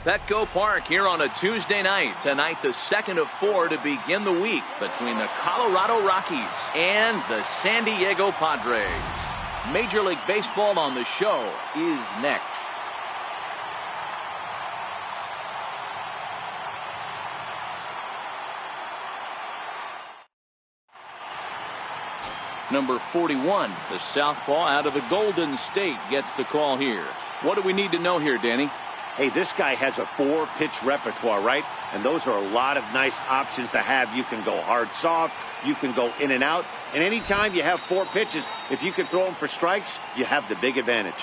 Petco Park here on a Tuesday night. Tonight, the second of 4 to begin the week between the Colorado Rockies and the San Diego Padres. Major League Baseball on the show is next. Number 41, the southpaw out of the Golden State, gets the call here. What do we need to know here, Danny? Hey, this guy has a 4-pitch repertoire, right? And those are a lot of nice options to have. You can go hard, soft. You can go in and out. And anytime you have 4 pitches, if you can throw them for strikes, you have the big advantage.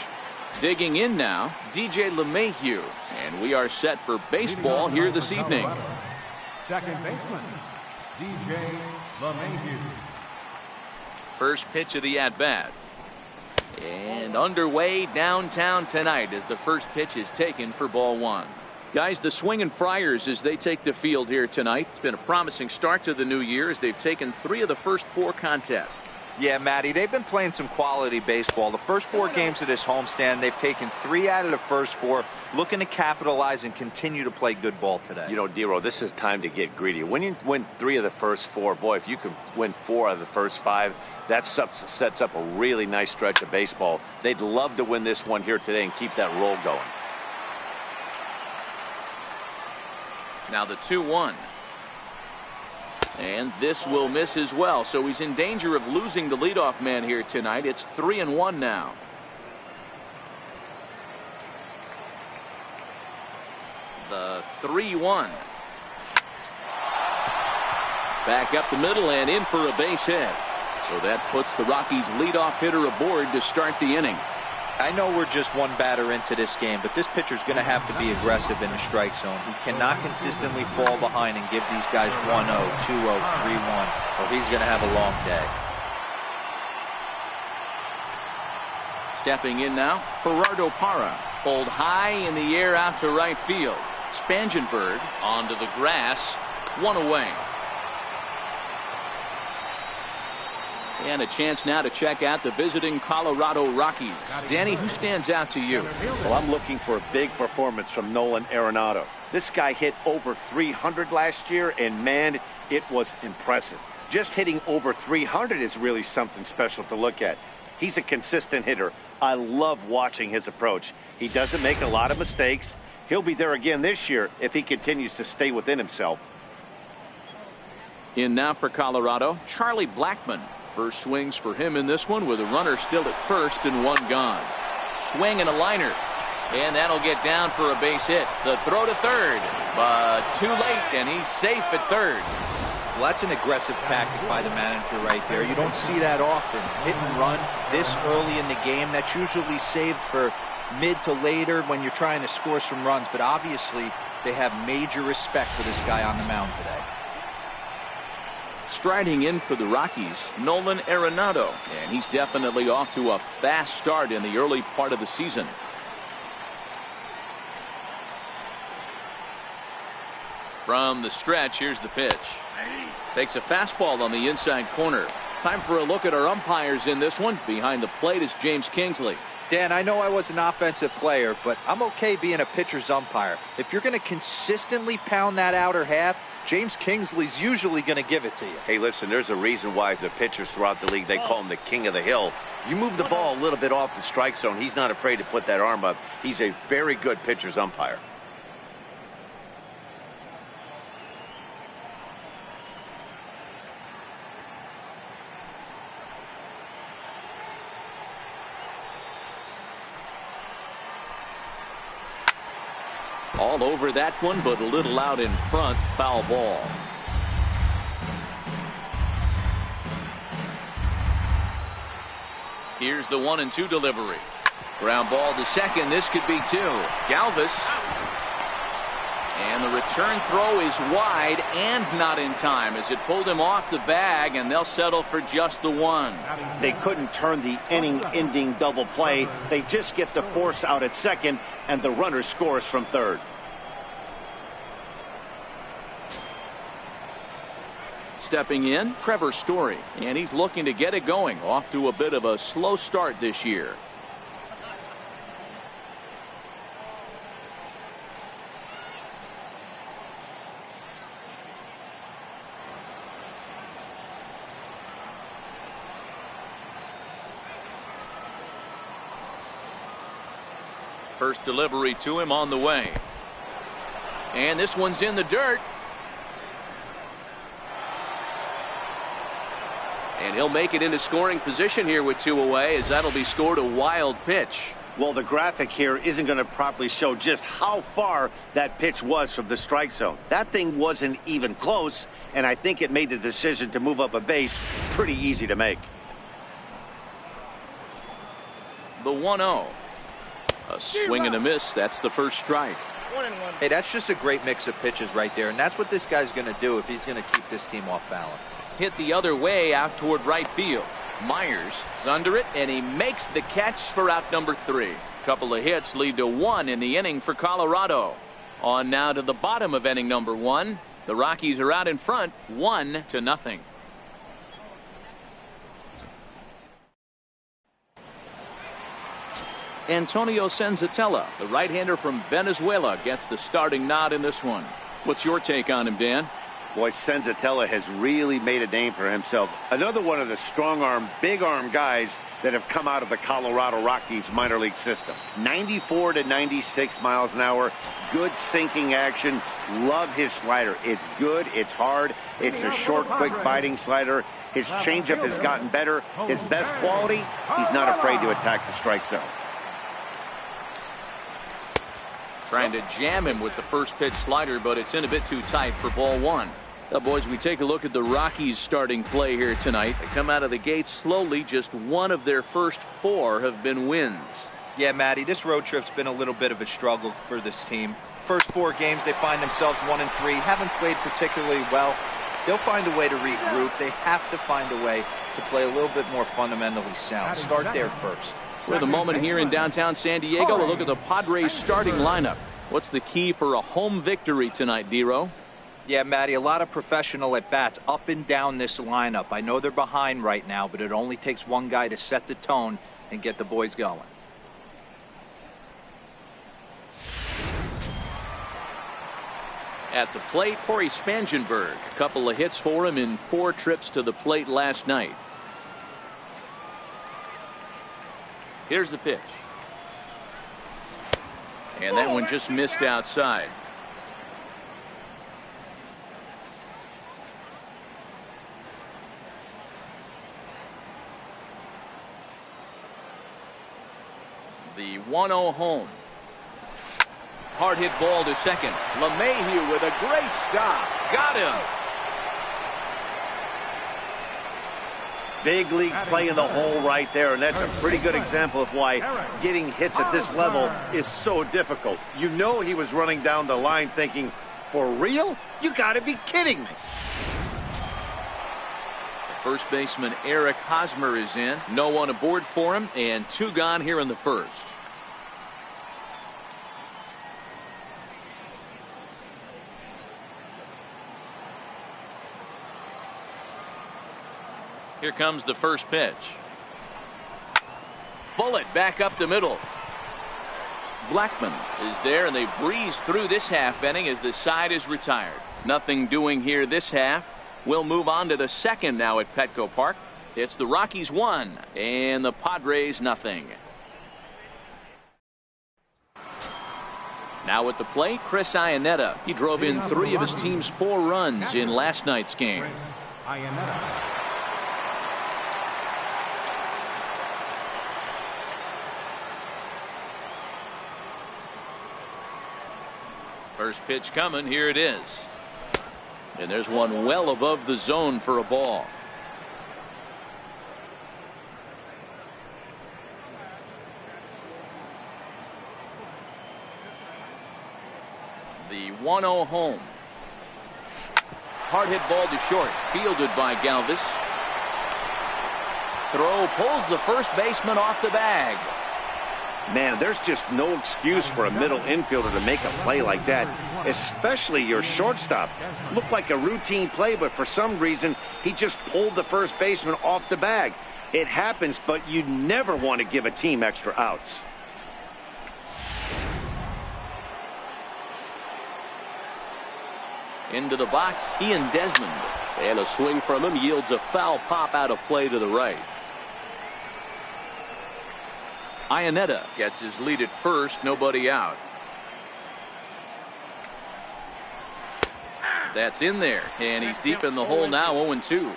Digging in now, DJ LeMahieu. And we are set for baseball here this evening. Second baseman, DJ LeMahieu. First pitch of the at-bat. And underway downtown tonight as the first pitch is taken for ball 1. Guys, the Swingin' Friars as they take the field here tonight. It's been a promising start to the new year as they've taken 3 of the first 4 contests. Yeah, Matty, they've been playing some quality baseball. The first 4 games of this homestand, they've taken 3 out of the first 4, looking to capitalize and continue to play good ball today. You know, Dero, this is time to get greedy. When you win 3 of the first 4, boy, if you can win 4 of the first 5, that sets up a really nice stretch of baseball. They'd love to win this one here today and keep that roll going. Now the 2-1. And this will miss as well, so he's in danger of losing the leadoff man here tonight. It's 3-1 now. The 3-1. Back up the middle and in for a base hit. So that puts the Rockies leadoff hitter aboard to start the inning. I know we're just 1 batter into this game, but this pitcher's going to have to be aggressive in the strike zone. He cannot consistently fall behind and give these guys 1-0, 2-0, 3-1, or he's going to have a long day. Stepping in now, Gerardo Parra. Pulled high in the air out to right field. Spangenberg onto the grass, 1 away. And a chance now to check out the visiting Colorado Rockies. Danny, who stands out to you? Well, I'm looking for a big performance from Nolan Arenado. This guy hit over 300 last year, and man, it was impressive. Just hitting over 300 is really something special to look at. He's a consistent hitter. I love watching his approach. He doesn't make a lot of mistakes. He'll be there again this year if he continues to stay within himself. In now for Colorado, Charlie Blackmon. First swings for him in this one with a runner still at first and 1 gone. Swing and a liner. And that'll get down for a base hit. The throw to third, but too late, and he's safe at third. Well, that's an aggressive tactic by the manager right there. You don't see that often. Hit and run this early in the game. That's usually saved for mid to later when you're trying to score some runs. But obviously, they have major respect for this guy on the mound today. Striding in for the Rockies, Nolan Arenado, and he's definitely off to a fast start in the early part of the season. From the stretch, here's the pitch. Takes a fastball on the inside corner. Time for a look at our umpires in this one. Behind the plate is James Kingsley. Dan, I know I was an offensive player, but I'm okay being a pitcher's umpire. If you're going to consistently pound that outer half, James Kingsley's usually going to give it to you. Hey, listen, there's a reason why the pitchers throughout the league, they call him the king of the hill. You move the ball a little bit off the strike zone, he's not afraid to put that arm up. He's a very good pitcher's umpire. All over that one, but a little out in front. Foul ball. Here's the 1-2 delivery. Ground ball to second. This could be 2. Galvis. And the return throw is wide and not in time as it pulled him off the bag, and they'll settle for just the 1. They couldn't turn the inning-ending double play. They just get the force out at second, and the runner scores from third. Stepping in, Trevor Story, and he's looking to get it going. Off to a bit of a slow start this year. First delivery to him on the way. And this one's in the dirt. And he'll make it into scoring position here with 2 away, as that'll be scored a wild pitch. Well, the graphic here isn't going to properly show just how far that pitch was from the strike zone. That thing wasn't even close, and I think it made the decision to move up a base pretty easy to make. The 1-0. A swing and a miss. That's the first strike. Hey, that's just a great mix of pitches right there, and that's what this guy's going to do if he's going to keep this team off balance. Hit the other way out toward right field. Myers is under it, and he makes the catch for out number 3. Couple of hits lead to 1 in the inning for Colorado. On now to the bottom of inning number 1. The Rockies are out in front, 1-0. Antonio Senzatella, the right-hander from Venezuela, gets the starting nod in this one. What's your take on him, Dan? Boy, Senzatella has really made a name for himself. Another one of the strong-arm, big-arm guys that have come out of the Colorado Rockies minor league system. 94 to 96 miles an hour. Good sinking action. Love his slider. It's good. It's hard. It's a short, quick biting slider. His changeup has gotten better. His best quality, he's not afraid to attack the strike zone. Trying to jam him with the first pitch slider, but it's in a bit too tight for ball 1. Now, boys, we take a look at the Rockies starting play here tonight. They come out of the gates slowly. Just 1 of their first 4 have been wins. Yeah, Matty, this road trip's been a little bit of a struggle for this team. First 4 games, they find themselves 1-3. Haven't played particularly well. They'll find a way to regroup. They have to find a way to play a little bit more fundamentally sound. Start there first. For the moment here in downtown San Diego, a look at the Padres starting lineup. What's the key for a home victory tonight, D-Row? Yeah, Matty, a lot of professional at-bats up and down this lineup. I know they're behind right now, but it only takes one guy to set the tone and get the boys going. At the plate, Corey Spangenberg. A couple of hits for him in 4 trips to the plate last night. Here's the pitch. And that one just missed outside. The 1-0 home. Hard hit ball to second. LeMahieu with a great stop. Got him. Big league play in the hole right there, and that's a pretty good example of why getting hits at this level is so difficult. You know he was running down the line thinking, for real? You gotta be kidding me. First baseman Eric Hosmer is in. No one aboard for him, and 2 gone here in the first. Here comes the first pitch. Bullet back up the middle. Blackman is there, and they breeze through this half inning as the side is retired. Nothing doing here this half. We'll move on to the second now at Petco Park. It's the Rockies 1 and the Padres nothing. Now at the plate, Chris Iannetta. He drove in 3 of his team's 4 runs in last night's game. First pitch coming. Here it is. And there's one well above the zone for a ball. The 1-0 home. Hard hit ball to short. Fielded by Galvis. Throw pulls the first baseman off the bag. Man, there's just no excuse for a middle infielder to make a play like that, especially your shortstop. Looked like a routine play, but for some reason, he just pulled the first baseman off the bag. It happens, but you never want to give a team extra outs. Into the box, Ian Desmond. And a swing from him yields a foul pop out of play to the right. Ionetta gets his lead at first, nobody out. That's in there, and he's deep in the hole now, 0-2.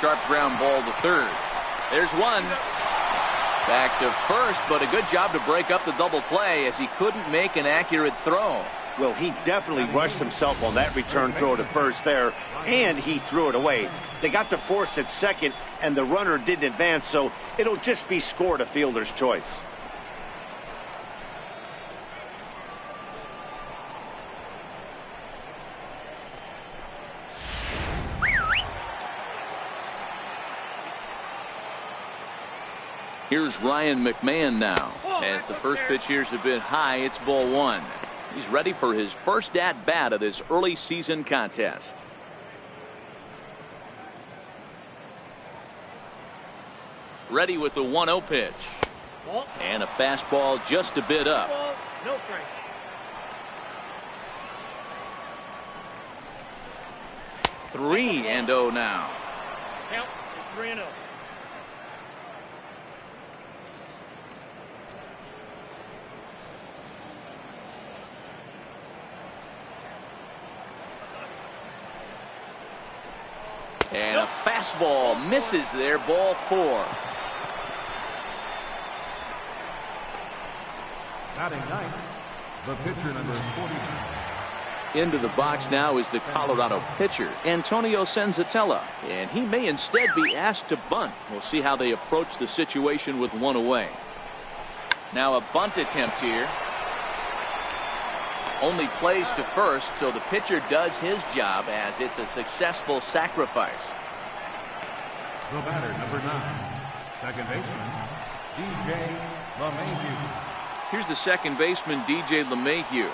Sharp ground ball to third. There's one. Back to first, but a good job to break up the double play as he couldn't make an accurate throw. Well, he definitely rushed himself on that return throw to first there, and he threw it away. They got to force at second, and the runner didn't advance, so it'll just be scored a fielder's choice. Here's Ryan McMahon now. As the first pitch here's a bit high, it's ball one. He's ready for his first at-bat of this early season contest. Ready with the 1-0 pitch. And a fastball just a bit up. No strike. 3-0 now. Count is 3-0. And a fastball misses there, ball 4. Batting ninth, the pitcher number 49. Into the box now is the Colorado pitcher, Antonio Senzatella, and he may instead be asked to bunt. We'll see how they approach the situation with one away. Now a bunt attempt here. Only plays to first, so the pitcher does his job as it's a successful sacrifice. The batter, number 9, second baseman, DJ LeMahieu. Here's the second baseman, DJ LeMahieu.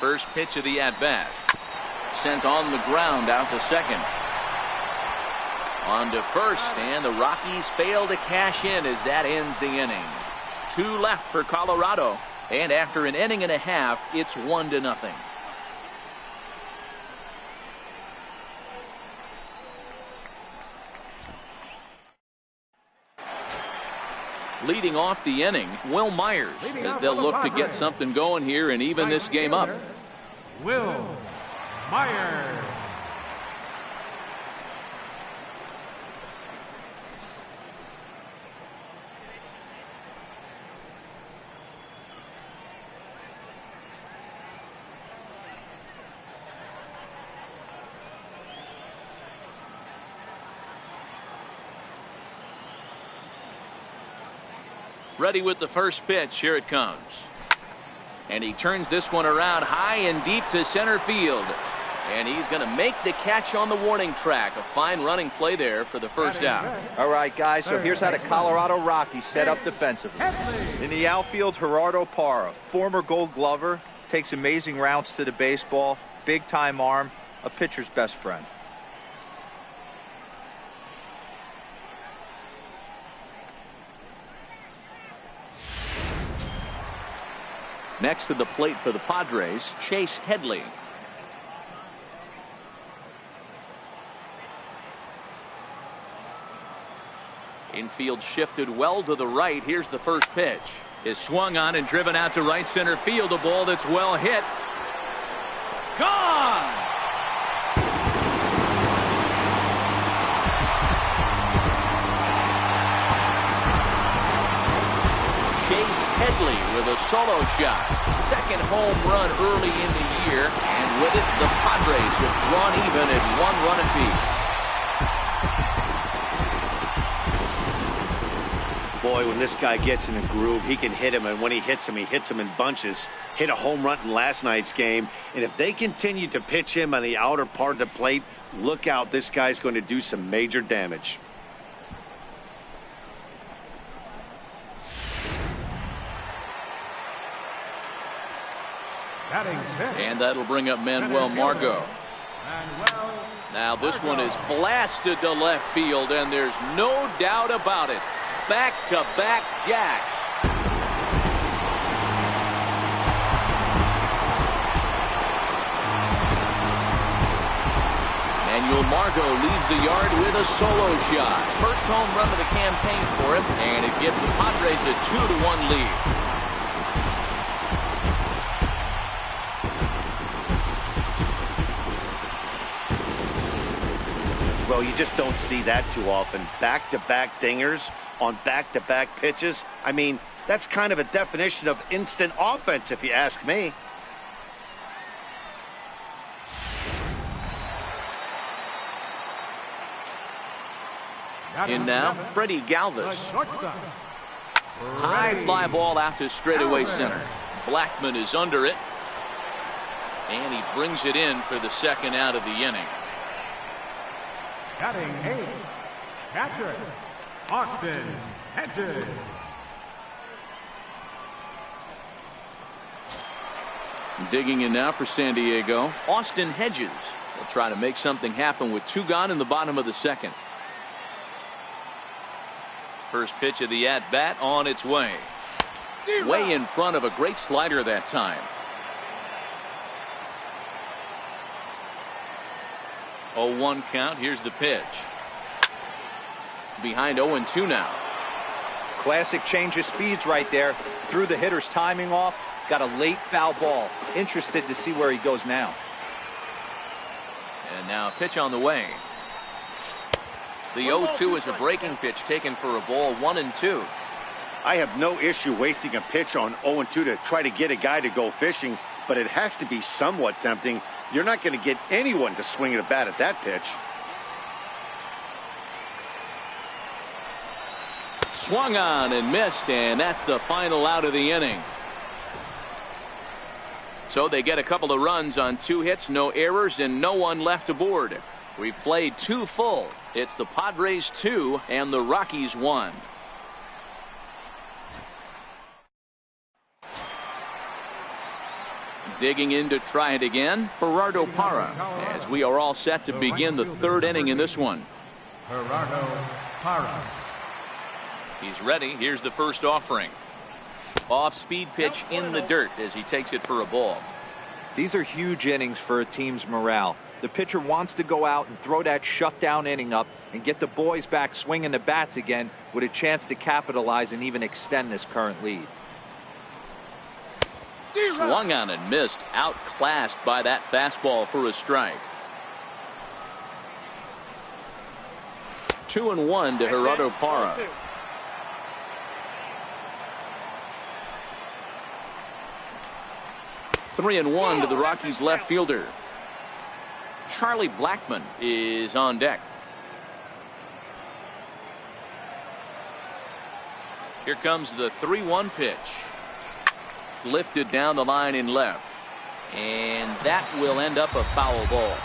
First pitch of the at-bat. Sent on the ground out to second. On to first, and the Rockies fail to cash in as that ends the inning. 2 left for Colorado, and after an inning and a half, it's 1-0. Leading off the inning, Will Myers, as they'll look to get something going here and even this game up. Will Myers. Ready with the first pitch. Here it comes. And he turns this one around high and deep to center field. And he's going to make the catch on the warning track. A fine running play there for the first out. All right, guys, so here's how the Colorado Rockies set up defensively. In the outfield, Gerardo Parra, former Gold Glover, takes amazing routes to the baseball, big-time arm, a pitcher's best friend. Next to the plate for the Padres, Chase Headley. Infield shifted well to the right. Here's the first pitch. Is swung on and driven out to right center field. A ball that's well hit. Gone! Chase Headley with a solo shot. Second home run early in the year. And with it, the Padres have drawn even at 1 run apiece. Boy, when this guy gets in a groove, he can hit him, and when he hits him in bunches. Hit a home run in last night's game, and if they continue to pitch him on the outer part of the plate, look out, this guy's going to do some major damage. Batting 10th. And that'll bring up Manuel Margot. Now this one is blasted to left field, and there's no doubt about it. Back-to-back jacks. Manuel Margot leaves the yard with a solo shot. First home run of the campaign for him, and it gives the Padres a 2-1 lead. Well, you just don't see that too often. Back-to-back dingers on back-to-back pitches. I mean, that's kind of a definition of instant offense, if you ask me. And now, Freddie Galvis. High fly ball out to straightaway center. Blackman is under it. And he brings it in for the second out of the inning. Batting 8, catcher, Austin Hedges. Digging in now for San Diego, Austin Hedges will try to make something happen with 2 gone in the bottom of the second. First pitch of the at-bat on its way. Way in front of a great slider that time. 0-1 count. Here's the pitch. Behind 0-2 now. Classic change of speeds right there. Threw the hitter's timing off. Got a late foul ball. Interested to see where he goes now. And now a pitch on the way. The 0-2 is a breaking pitch taken for a ball. 1-2. I have no issue wasting a pitch on 0-2 to try to get a guy to go fishing, but it has to be somewhat tempting. You're not going to get anyone to swing a bat at that pitch. Swung on and missed, and that's the final out of the inning. So they get a couple of runs on 2 hits, no errors, and no one left aboard. We played 2 full. It's the Padres 2 and the Rockies 1. Digging in to try it again, Gerardo Parra, as we are all set to begin the 3rd inning in this one. Gerardo Parra. He's ready. Here's the first offering. Off-speed pitch in the dirt as he takes it for a ball. These are huge innings for a team's morale. The pitcher wants to go out and throw that shutdown inning up and get the boys back swinging the bats again with a chance to capitalize and even extend this current lead. Swung on and missed, outclassed by that fastball for a strike. 2-1 to Gerardo Parra. Three and 1 to the Rockies left fielder. Charlie Blackman is on deck. Here comes the 3-1 pitch. Lifted down the line in left. And that will end up a foul ball.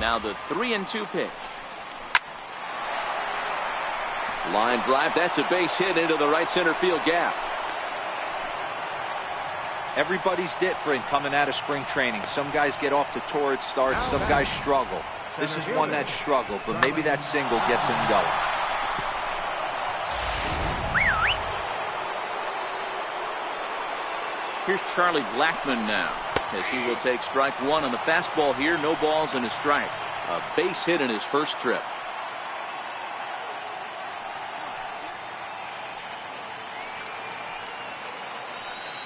Now the 3-2 pitch. Line drive. That's a base hit into the right center field gap. Everybody's different coming out of spring training. Some guys get off to torrid starts. Some guys struggle. This is one that struggled, but maybe that single gets him going. Here's Charlie Blackman now, as he will take strike 1 on the fastball here. No balls and a strike. A base hit in his first trip.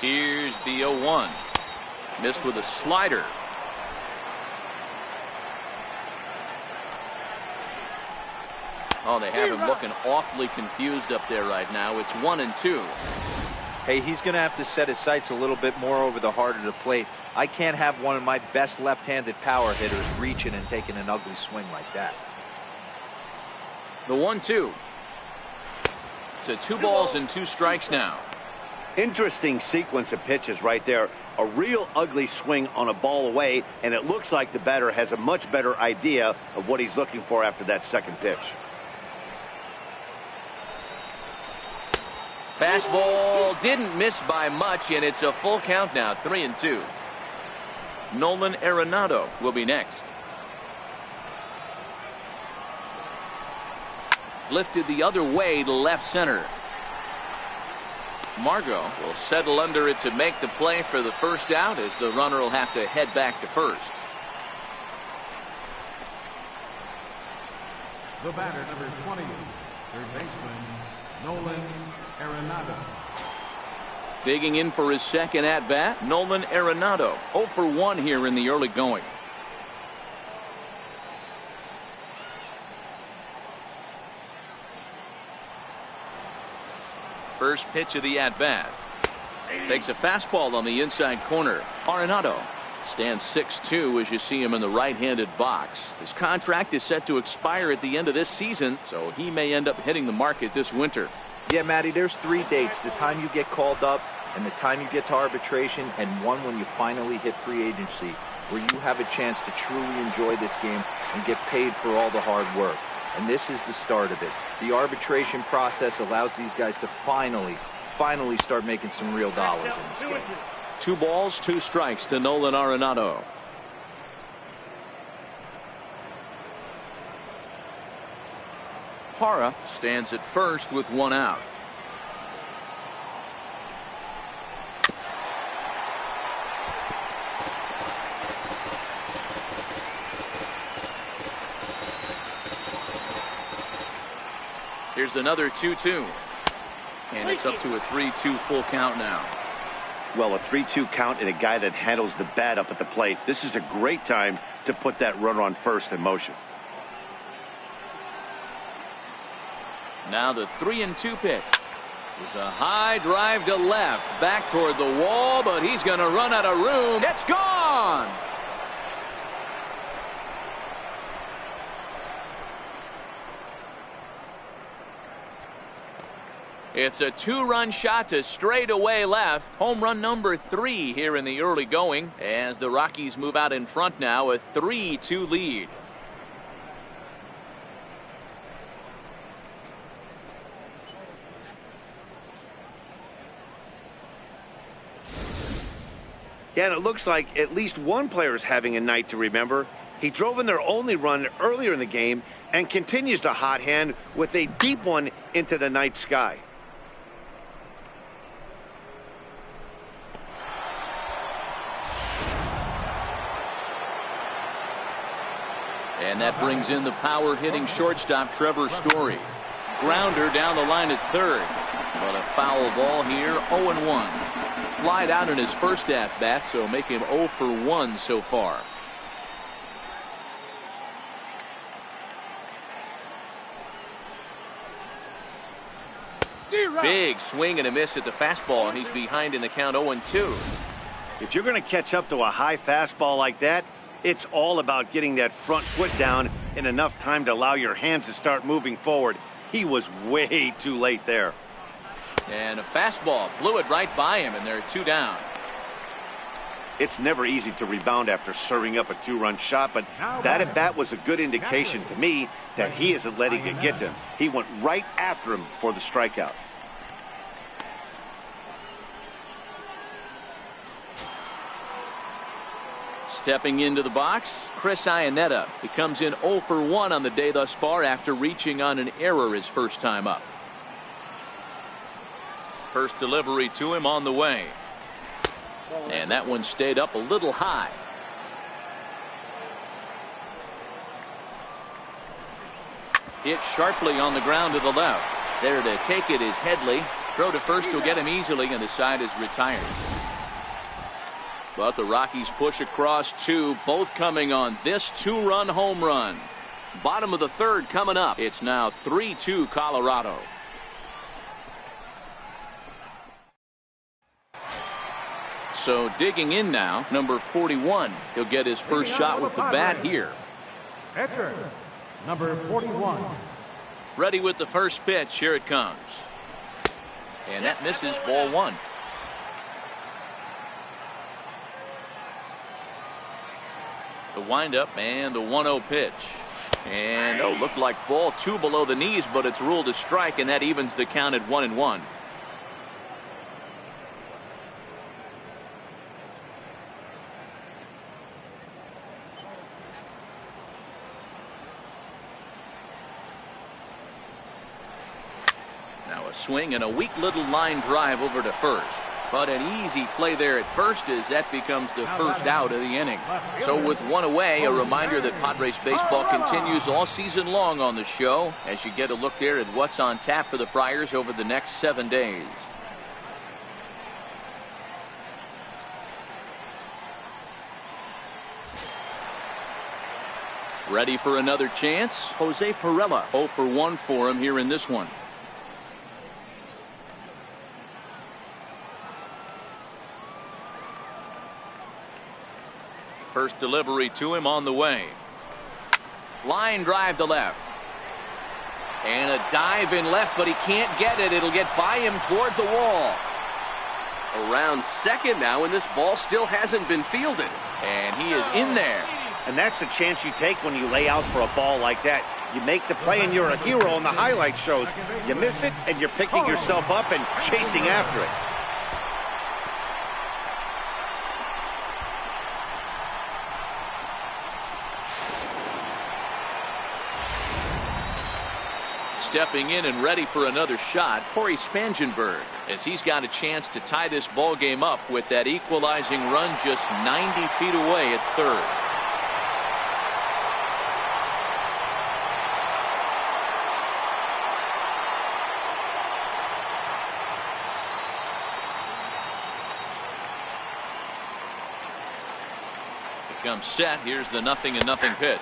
Here's the 0-1. Missed with a slider. Oh, they have him looking awfully confused up there right now. It's 1-2. Hey, he's going to have to set his sights a little bit more over the heart of the plate. I can't have one of my best left-handed power hitters reaching and taking an ugly swing like that. The 1-2. To 2 balls and 2 strikes now. Interesting sequence of pitches right there. A real ugly swing on a ball away, and it looks like the batter has a much better idea of what he's looking for after that second pitch. Fastball didn't miss by much, and it's a full count now, 3-2. Nolan Arenado will be next. Lifted the other way to left center. Margot will settle under it to make the play for the first out, as the runner will have to head back to first. The batter, number 20, third baseman, Nolan Arenado. Digging in for his second at-bat, Nolan Arenado. 0 for 1 here in the early going. First pitch of the at-bat. Takes a fastball on the inside corner. Arenado stands 6'2" as you see him in the right-handed box. His contract is set to expire at the end of this season, so he may end up hitting the market this winter. Yeah, Matty, there's 3 dates: the time you get called up, and the time you get to arbitration, and one when you finally hit free agency, where you have a chance to truly enjoy this game and get paid for all the hard work. And this is the start of it. The arbitration process allows these guys to finally start making some real dollars in this game. 2 balls, 2 strikes to Nolan Arenado. Hara stands at first with 1 out. Here's another 2-2. And it's up to a 3-2 full count now. Well, a 3-2 count and a guy that handles the bat up at the plate. This is a great time to put that runner on first in motion. Now the 3-2 pitch is a high drive to left, back toward the wall, but he's going to run out of room. It's gone. It's a 2-run shot to straightaway left. Home run number 3 here in the early going, as the Rockies move out in front now, a 3-2 lead. Yeah, and it looks like at least one player is having a night to remember. He drove in their only run earlier in the game and continues the hot hand with a deep one into the night sky. And that brings in the power-hitting shortstop Trevor Story. Grounder down the line at third. But a foul ball here, 0-1. Flied out in his first at-bat, so make him 0 for 1 so far. Big swing and a miss at the fastball, and he's behind in the count 0-2. If you're going to catch up to a high fastball like that, it's all about getting that front foot down in enough time to allow your hands to start moving forward. He was way too late there. And a fastball blew it right by him, and they're 2 down. It's never easy to rebound after serving up a 2-run shot, but that at bat was a good indication to me that he isn't letting it get to him. He went right after him for the strikeout. Stepping into the box, Chris Iannetta. He comes in 0 for 1 on the day thus far after reaching on an error his first time up. First delivery to him on the way. And that one stayed up a little high. Hit sharply on the ground to the left. There to take it is Headley. Throw to first will get him easily, and the side is retired. But the Rockies push across 2, both coming on this 2-run home run. Bottom of the third coming up. It's now 3-2 Colorado. So digging in now, number 41. He'll get his first shot with the bat here. Pitcher, number 41. Ready with the first pitch. Here it comes. And that misses, ball 1. The windup and the 1-0 pitch. And looked like ball 2 below the knees, but it's ruled a strike, and that evens the count at 1-1. swing and a weak little line drive over to first. But an easy play there at first as that becomes the first out of the inning. So with one away, a reminder that Padres baseball continues all season long on the show as you get a look there at what's on tap for the Friars over the next 7 days. Ready for another chance? Jose Perella, 0 for 1 for him here in this one. First delivery to him on the way. Line drive to left. And a dive in left, but he can't get it. It'll get by him toward the wall. Around second now, and this ball still hasn't been fielded. And he is in there. And that's the chance you take when you lay out for a ball like that. You make the play and you're a hero in the highlight shows. You miss it and you're picking yourself up and chasing after it. Stepping in and ready for another shot, Corey Spangenberg, as he's got a chance to tie this ball game up with that equalizing run just 90 feet away at third. Here comes set. Here's the 0-0 pitch.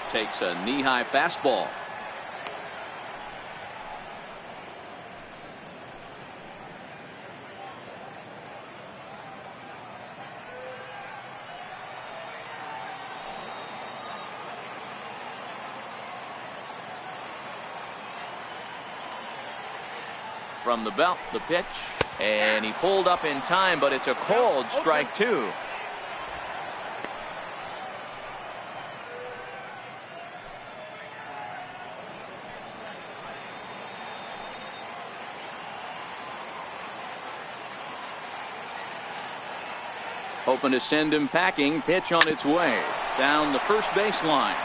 Takes a knee-high fastball. From the belt, the pitch, and he pulled up in time, but it's a called strike 2. Hoping to send him packing. Pitch on its way down the first baseline.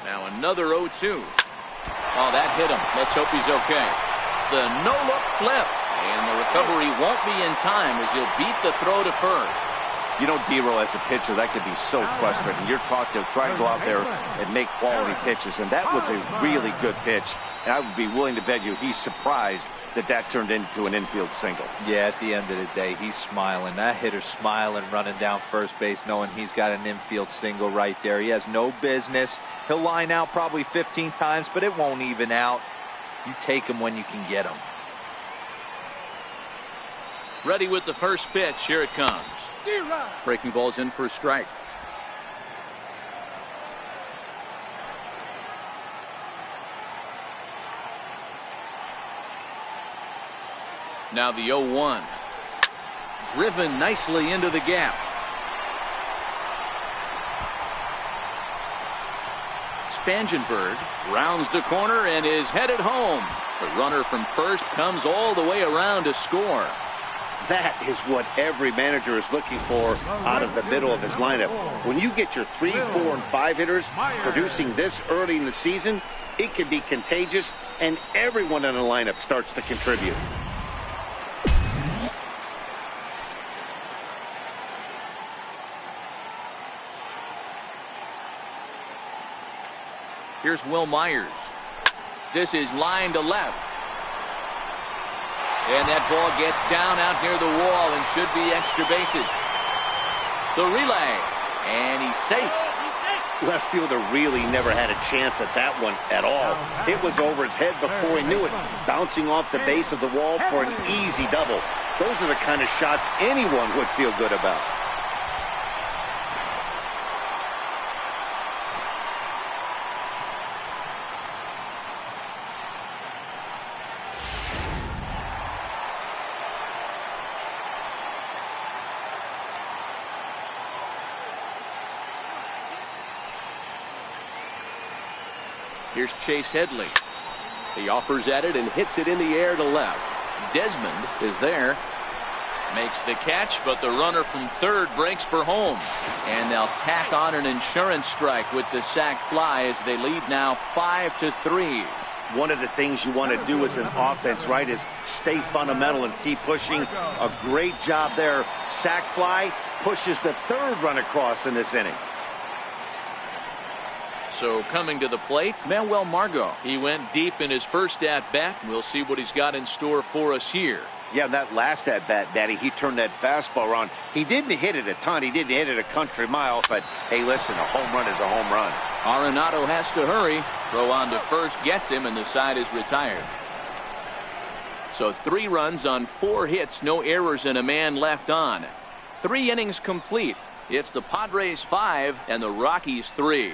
Now another 0-2. Oh, that hit him. Let's hope he's okay. The no-look flip, and the recovery won't be in time as he'll beat the throw to first. You know, D-Roll, as a pitcher, that could be so frustrating. You're trying to go out there and make quality pitches, and that was a really good pitch. And I would be willing to bet you he's surprised that that turned into an infield single. Yeah, at the end of the day, he's smiling. That hitter's smiling, running down first base, knowing he's got an infield single right there. He has no business. He'll line out probably 15 times, but it won't even out. You take him when you can get him. Ready with the first pitch. Here it comes. Breaking ball's in for a strike. Now the 0-1. Driven nicely into the gap. Spangenberg rounds the corner and is headed home. The runner from first comes all the way around to score. That is what every manager is looking for out of the middle of his lineup. When you get your 3, 4, and 5 hitters producing this early in the season, it can be contagious, and everyone in the lineup starts to contribute. Here's Will Myers. This is line to left. And that ball gets down out near the wall and should be extra bases. The relay. And he's safe. Left fielder really never had a chance at that one at all. It was over his head before he knew it. Bouncing off the base of the wall for an easy double. Those are the kind of shots anyone would feel good about. Here's Chase Headley. He offers at it and hits it in the air to left. Desmond is there. Makes the catch, but the runner from third breaks for home. And they'll tack on an insurance strike with the sac fly as they lead now 5-3. One of the things you want to do as an offense, right, is stay fundamental and keep pushing. A great job there. Sac fly pushes the third run across in this inning. So coming to the plate, Manuel Margot. He went deep in his first at-bat. We'll see what he's got in store for us here. Yeah, that last at-bat, Daddy, he turned that fastball around. He didn't hit it a ton. He didn't hit it a country mile. But, hey, listen, a home run is a home run. Arenado has to hurry. Throw on to first gets him, and the side is retired. So 3 runs on 4 hits, no errors, and a man left on. 3 innings complete. It's the Padres 5 and the Rockies 3.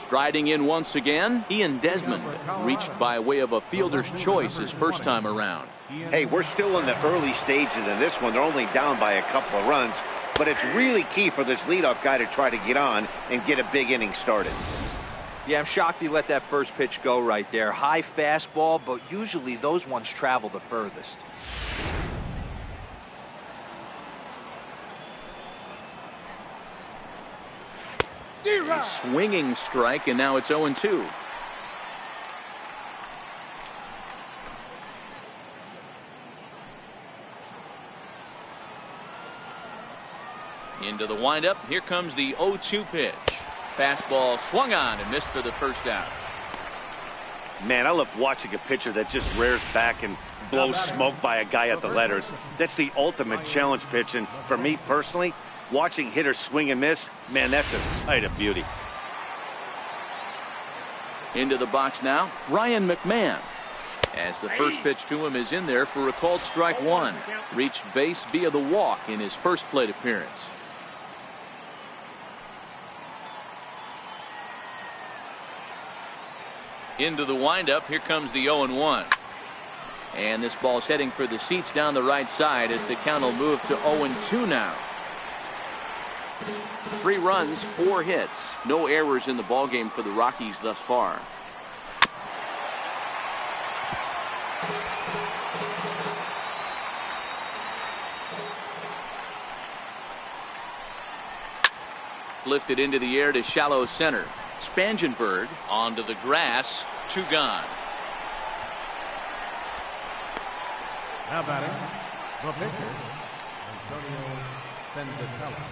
Striding in once again, Ian Desmond, reached by way of a fielder's choice his first time around. Hey, we're still in the early stages in this one. They're only down by a couple of runs, but it's really key for this leadoff guy to try to get on and get a big inning started. Yeah, I'm shocked he let that first pitch go right there. High fastball, but usually those ones travel the furthest. A swinging strike, and now it's 0-2. Into the windup. Here comes the 0-2 pitch. Fastball swung on and missed for the first out. Man, I love watching a pitcher that just rears back and blows smoke by a guy at the letters. That's the ultimate challenge pitch, and for me personally, watching hitters swing and miss, man, that's a sight of beauty. Into the box now, Ryan McMahon. As the first pitch to him is in there for a called strike 1. Reached base via the walk in his first plate appearance. Into the windup. Here comes the 0-1. And this ball's heading for the seats down the right side as the count will move to 0-2 now. 3 runs, 4 hits. No errors in the ballgame for the Rockies thus far. Lifted into the air to shallow center. Spangenberg onto the grass. 2 gone. Now batting, the pitcher, Antonio Senzatella.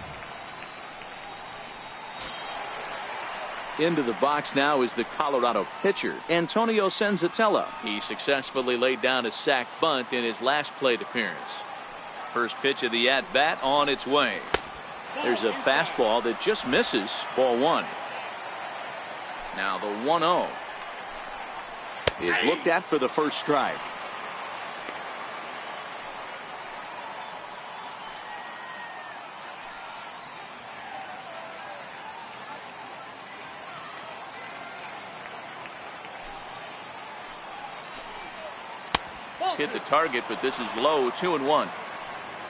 Into the box now is the Colorado pitcher, Antonio Senzatella. He successfully laid down a sac bunt in his last plate appearance. First pitch of the at-bat on its way. There's a fastball that just misses. Ball 1. Now the 1-0 is looked at for the first strike. Hit the target, but this is low. 2-1.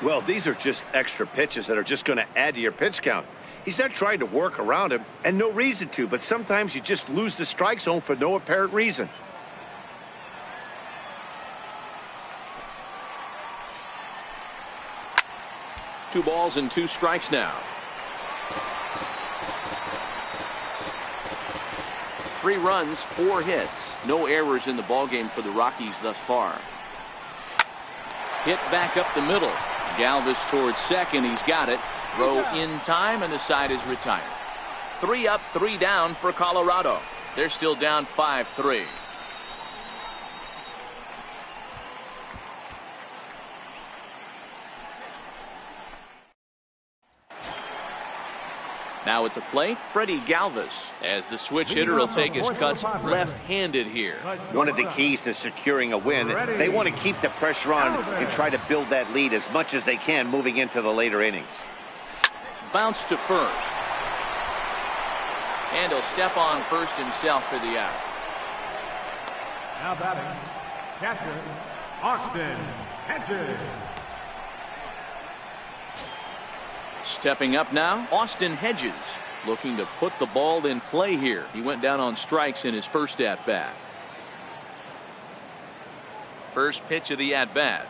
Well, these are just extra pitches that are just going to add to your pitch count. He's not trying to work around him, and no reason to, but sometimes you just lose the strike zone for no apparent reason. Two balls and 2 strikes now. 3 runs, 4 hits. No errors in the ballgame for the Rockies thus far. Hit back up the middle. Galvis towards second. He's got it. Throw in time, and the side is retired. 3 up, 3 down for Colorado. They're still down 5-3. Now at the plate, Freddie Galvis, as the switch hitter will take his cuts left-handed here. One of the keys to securing a win, they want to keep the pressure on and try to build that lead as much as they can moving into the later innings. Bounce to first. And he'll step on first himself for the out. Now batting, catcher, Austin Hedges. Stepping up now, Austin Hedges, looking to put the ball in play here. He went down on strikes in his first at-bat. First pitch of the at-bat.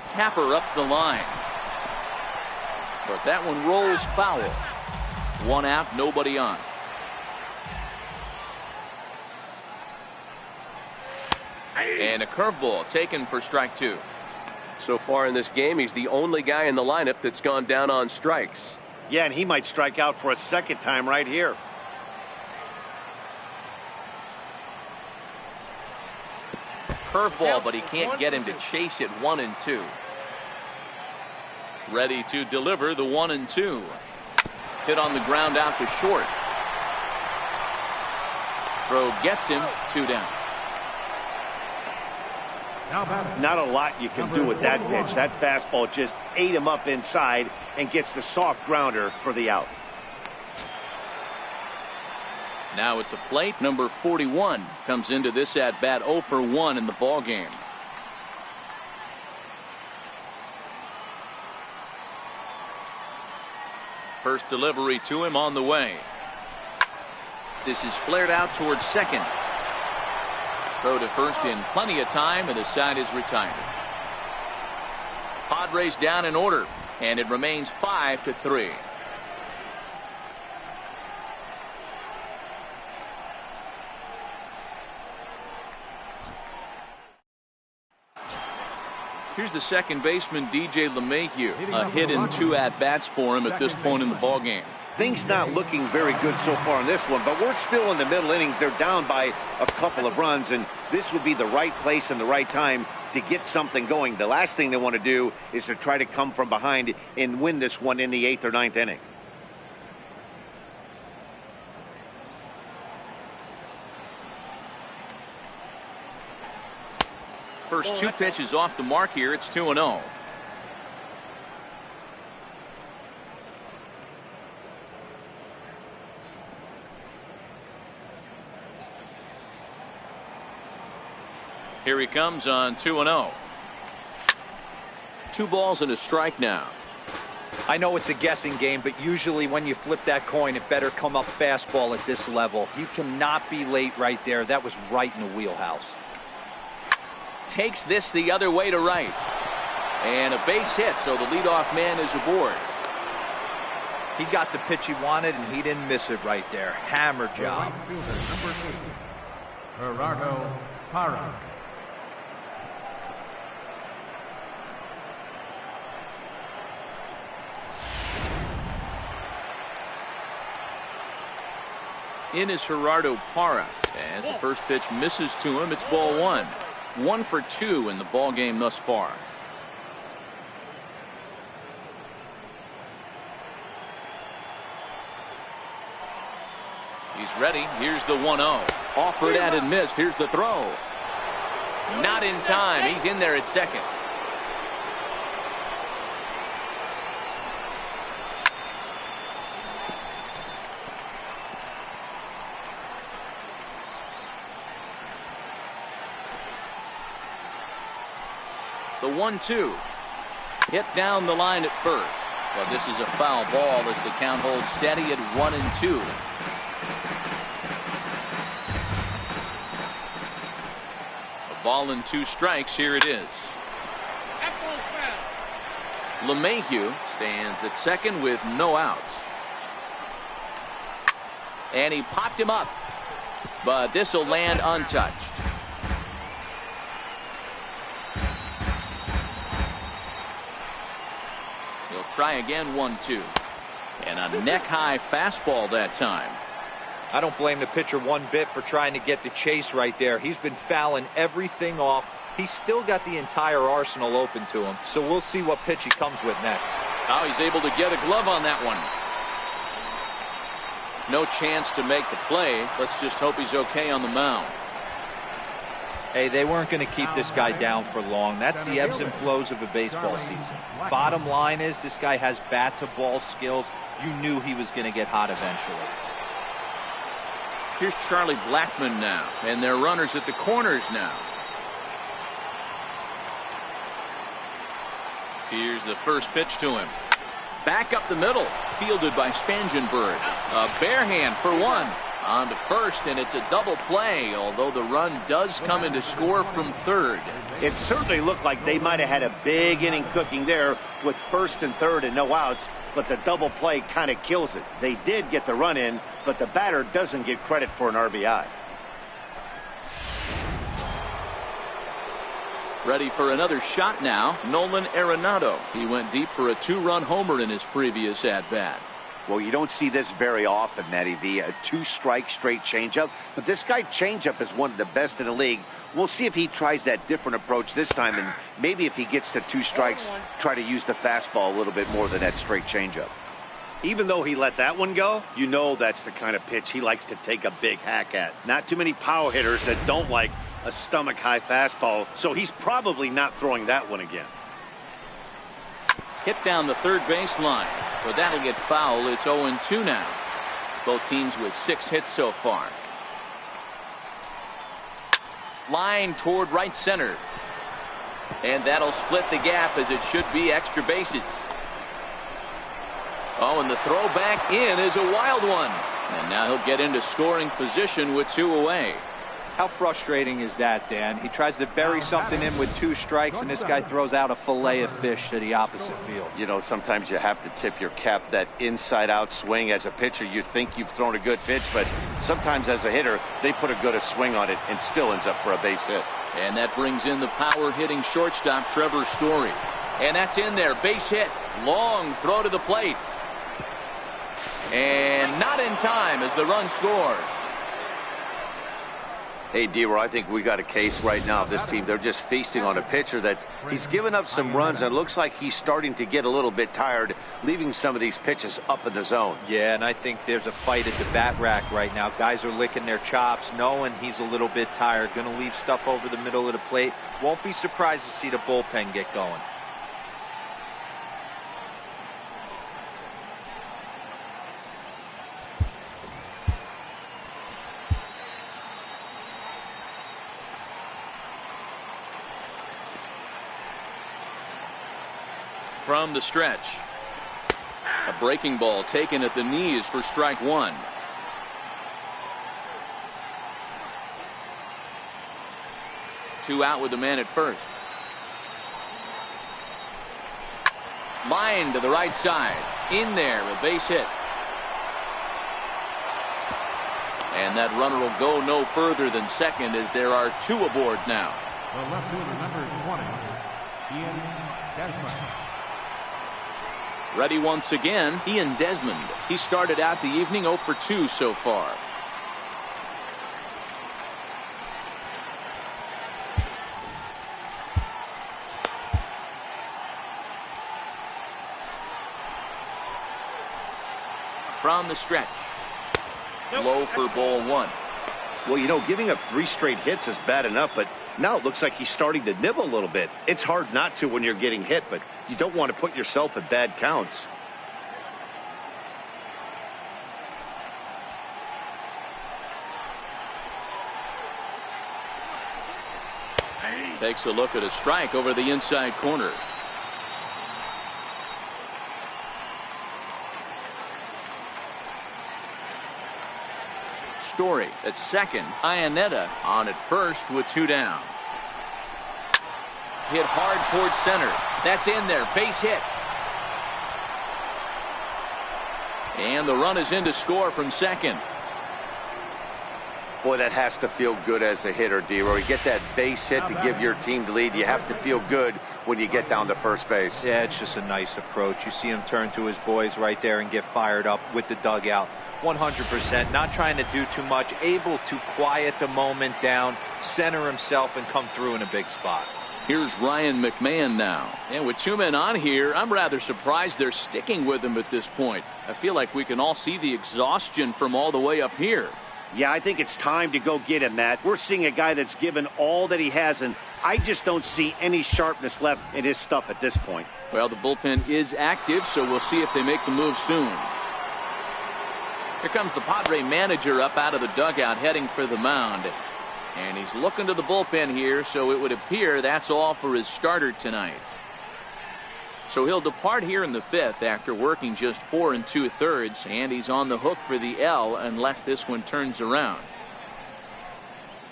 Tapper up the line. But that one rolls foul. One out, nobody on. And a curveball taken for strike two. So far in this game, he's the only guy in the lineup that's gone down on strikes. Yeah, and he might strike out for a second time right here. Curveball, but he can't get him to chase it. 1-2. Ready to deliver the 1-2. Hit on the ground out to short. Throw gets him. 2 down. Not a lot you can do with that pitch. That fastball just ate him up inside and gets the soft grounder for the out. Now at the plate, number 41 comes into this at bat 0 for 1 in the ball game. First delivery to him on the way. This is flared out towards second. Throw to first in plenty of time, and the side is retired. Padres down in order, and it remains 5-3. Here's the second baseman, DJ LeMahieu. A hit in 2 at-bats for him at this point in the ballgame. Things not looking very good so far in this one, but we're still in the middle innings. They're down by a couple of runs, and this would be the right place and the right time to get something going. The last thing they want to do is to try to come from behind and win this one in the 8th or 9th inning. First 2 pitches off the mark here. It's 2-0. Here he comes on 2-0. 2 balls and a strike now. I know it's a guessing game, but usually when you flip that coin, it better come up fastball at this level. You cannot be late right there. That was right in the wheelhouse. Takes this the other way to right. And a base hit, so the leadoff man is aboard. He got the pitch he wanted, and he didn't miss it right there. Hammer job. Number 2, Gerardo Parra. In is Gerardo Parra. As the first pitch misses to him, it's ball 1. 1 for 2 in the ball game thus far. He's ready. Here's the 1-0. Offered and missed. Here's the throw. Not in time. He's in there at second. The 1-2. Hit down the line at first. But this is a foul ball as the count holds steady at 1-2. A ball and 2 strikes. Here it is. LeMahieu stands at second with no outs. And he popped him up. But this will land untouched. Try again. 1-2. And a neck-high fastball that time. I don't blame the pitcher one bit for trying to get the chase right there. He's been fouling everything off. He's still got the entire arsenal open to him. So we'll see what pitch he comes with next. Now he's able to get a glove on that one. No chance to make the play. Let's just hope he's okay on the mound. Hey, they weren't going to keep this guy down for long. That's the ebbs and flows of a baseball season. Bottom line is this guy has bat-to-ball skills. You knew he was going to get hot eventually. Here's Charlie Blackmon now, and they're runners at the corners now. Here's the first pitch to him. Back up the middle, fielded by Spangenberg. A bare hand for 1. On to first, and it's a double play, although the run does come in to score from third. It certainly looked like they might have had a big inning cooking there with first and third and no outs, but the double play kind of kills it. They did get the run in, but the batter doesn't get credit for an RBI. Ready for another shot now, Nolan Arenado. He went deep for a 2-run homer in his previous at-bat. Well, you don't see this very often, Matty V. A 2-strike straight changeup. But this guy changeup is one of the best in the league. We'll see if he tries that different approach this time. And maybe if he gets to 2 strikes, try to use the fastball a little bit more than that straight changeup. Even though he let that one go, you know that's the kind of pitch he likes to take a big hack at. Not too many power hitters that don't like a stomach-high fastball. So he's probably not throwing that one again. Hit down the third baseline. But that'll get foul. It's 0-2 now. Both teams with 6 hits so far. Line toward right center. And that'll split the gap, as it should be extra bases. Oh, and the throw back in is a wild one. And now he'll get into scoring position with 2 away. How frustrating is that, Dan? He tries to bury something in with 2 strikes, and this guy throws out a fillet of fish to the opposite field. You know, sometimes you have to tip your cap. That inside-out swing. As a pitcher, you think you've thrown a good pitch, but sometimes as a hitter, they put a good swing on it and still ends up for a base hit. And that brings in the power-hitting shortstop, Trevor Story. And that's in there. Base hit. Long throw to the plate. And not in time as the run scores. Hey, D-Roy, I think we got a case right now of this team. They're just feasting on a pitcher that he's given up some runs, and it looks like he's starting to get a little bit tired, leaving some of these pitches up in the zone. Yeah, and I think there's a fight at the bat rack right now. Guys are licking their chops, knowing he's a little bit tired, going to leave stuff over the middle of the plate. Won't be surprised to see the bullpen get going. From the stretch. A breaking ball taken at the knees for strike 1. Two out with the man at first. Line to the right side. In there, a base hit. And that runner will go no further than second, as there are 2 aboard now. The left fielder, number 20, Ian Desmond. Ready once again, Ian Desmond. He started out the evening 0 for 2 so far. From the stretch. Low for ball 1. Well, you know, giving up 3 straight hits is bad enough, but now it looks like he's starting to nibble a little bit. It's hard not to when you're getting hit, but you don't want to put yourself at bad counts. Takes a look at a strike over the inside corner. Story at second. Iannetta on at first with 2 down. Hit hard towards center. That's in there. Base hit. And the run is in to score from second. Boy, that has to feel good as a hitter, D-Roy. You get that base hit to give your team the lead. You have to feel good when you get down to first base. Yeah, it's just a nice approach. You see him turn to his boys right there and get fired up with the dugout. 100%, not trying to do too much, able to quiet the moment down, center himself, and come through in a big spot. Here's Ryan McMahon now. And with 2 men on here, I'm rather surprised they're sticking with him at this point. I feel like we can all see the exhaustion from all the way up here. Yeah, I think it's time to go get him, Matt. We're seeing a guy that's given all that he has, and I just don't see any sharpness left in his stuff at this point. Well, the bullpen is active, so we'll see if they make the move soon. Here comes the Padre manager up out of the dugout, heading for the mound. And he's looking to the bullpen here, so it would appear that's all for his starter tonight. So he'll depart here in the 5th after working just 4 2/3, and he's on the hook for the L unless this one turns around.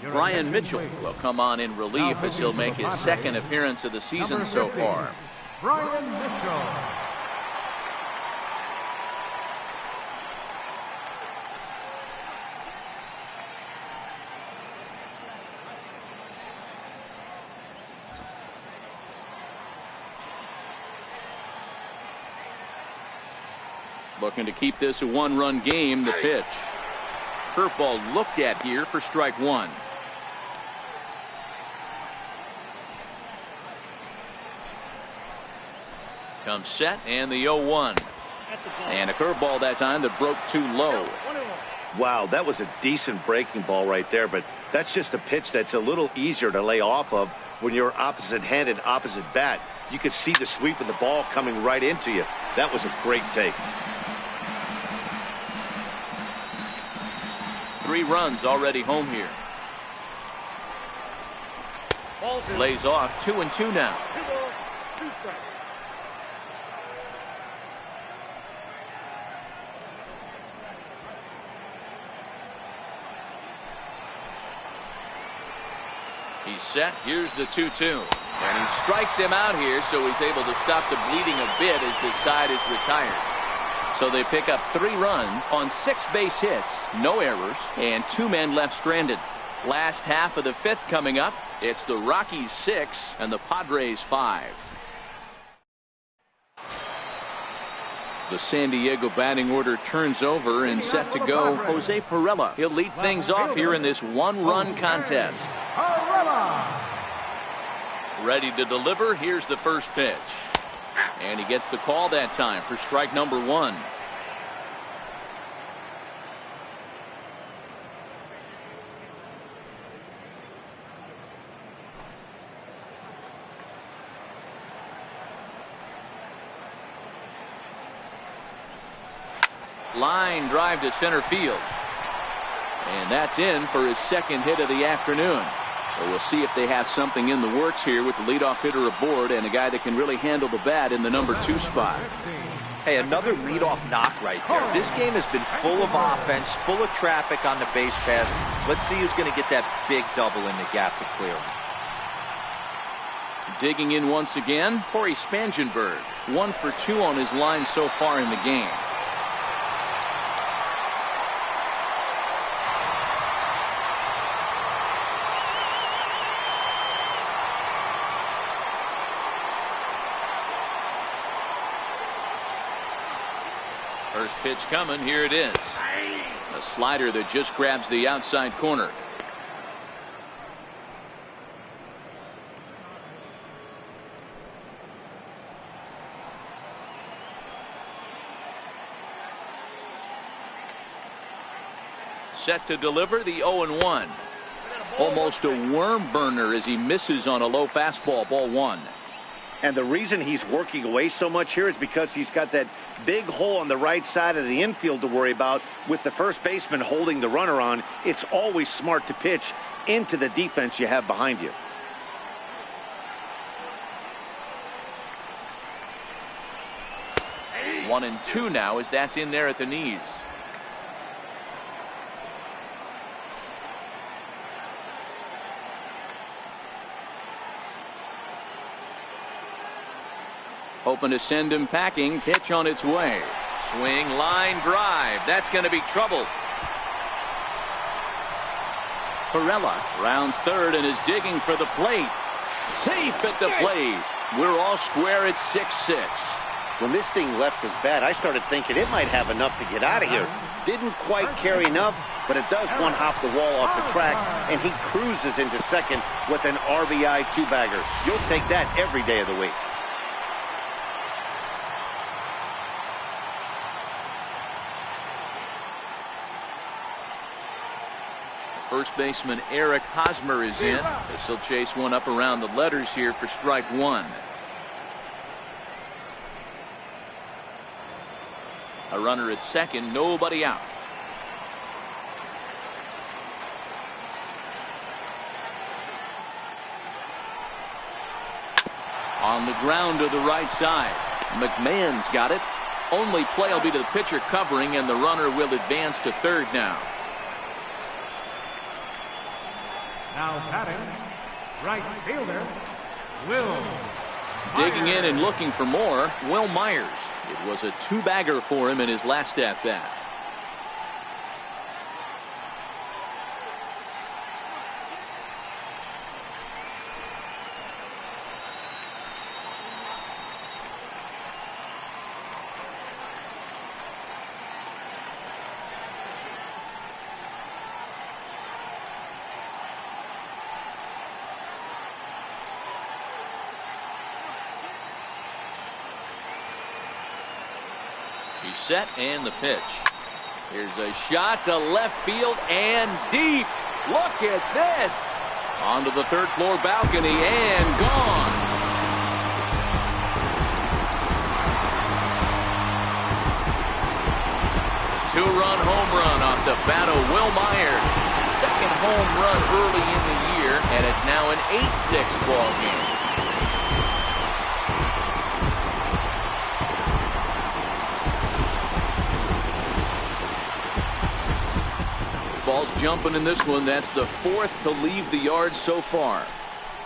Brian Mitchell will come on in relief as he'll make his 2nd appearance of the season so far. Brian Mitchell. Looking to keep this a 1-run game. The pitch. Curveball looked at here for strike 1. Comes set and the 0-1. And a curveball that time that broke too low. Wow, that was a decent breaking ball right there, but that's just a pitch that's a little easier to lay off of when you're opposite-handed, opposite bat. You could see the sweep of the ball coming right into you. That was a great take. 3 runs already home here. Lays off 2-2 now. 2 strikes. He's set. Here's the 2-2. And he strikes him out here, so he's able to stop the bleeding a bit as this side is retired. So they pick up 3 runs on 6 base hits, no errors, and 2 men left stranded. Last half of the 5th coming up. It's the Rockies 6 and the Padres 5. The San Diego batting order turns over and set to go Jose Pirela. He'll lead things off here in this 1-run contest. Ready to deliver. Here's the first pitch. And he gets the call that time for strike number 1. Line drive to center field. And that's in for his 2nd hit of the afternoon. So we'll see if they have something in the works here with the leadoff hitter aboard and a guy that can really handle the bat in the number 2 spot. Hey, another leadoff knock right there. This game has been full of offense, full of traffic on the base pass. Let's see who's going to get that big double in the gap to clear him. Digging in once again, Corey Spangenberg. 1 for 2 on his line so far in the game. First pitch coming. Here it is. A slider that just grabs the outside corner. Set to deliver the 0-1. Almost a worm burner as he misses on a low fastball. Ball 1. And the reason he's working away so much here is because he's got that big hole on the right side of the infield to worry about with the first baseman holding the runner on. It's always smart to pitch into the defense you have behind you. Hey. 1-2 now as that's in there at the knees. Hoping to send him packing. Pitch on its way. Swing, line drive. That's going to be trouble. Pirela rounds 3rd and is digging for the plate. Safe at the plate. We're all square at 6-6. When this thing left his bat, I started thinking it might have enough to get out of here. Didn't quite carry enough, but it does one hop the wall off the track, and he cruises into second with an RBI 2-bagger. You'll take that every day of the week. First baseman Eric Hosmer is in. This will chase one up around the letters here for strike 1. A runner at second, nobody out. On the ground to the right side. McMahon's got it. Only play will be to the pitcher covering, and the runner will advance to third now. Now batting, right fielder, Will Digging in Myers. and looking for more, Will Myers. It was a two-bagger for him in his last at-bat. He's set and the pitch. Here's a shot to left field and deep. Look at this. Onto the third floor balcony and gone. Two-run home run off the bat of Will Myers. Second home run early in the year, and it's now an 8-6 ball game. Ball's jumping in this one. That's the fourth to leave the yard so far.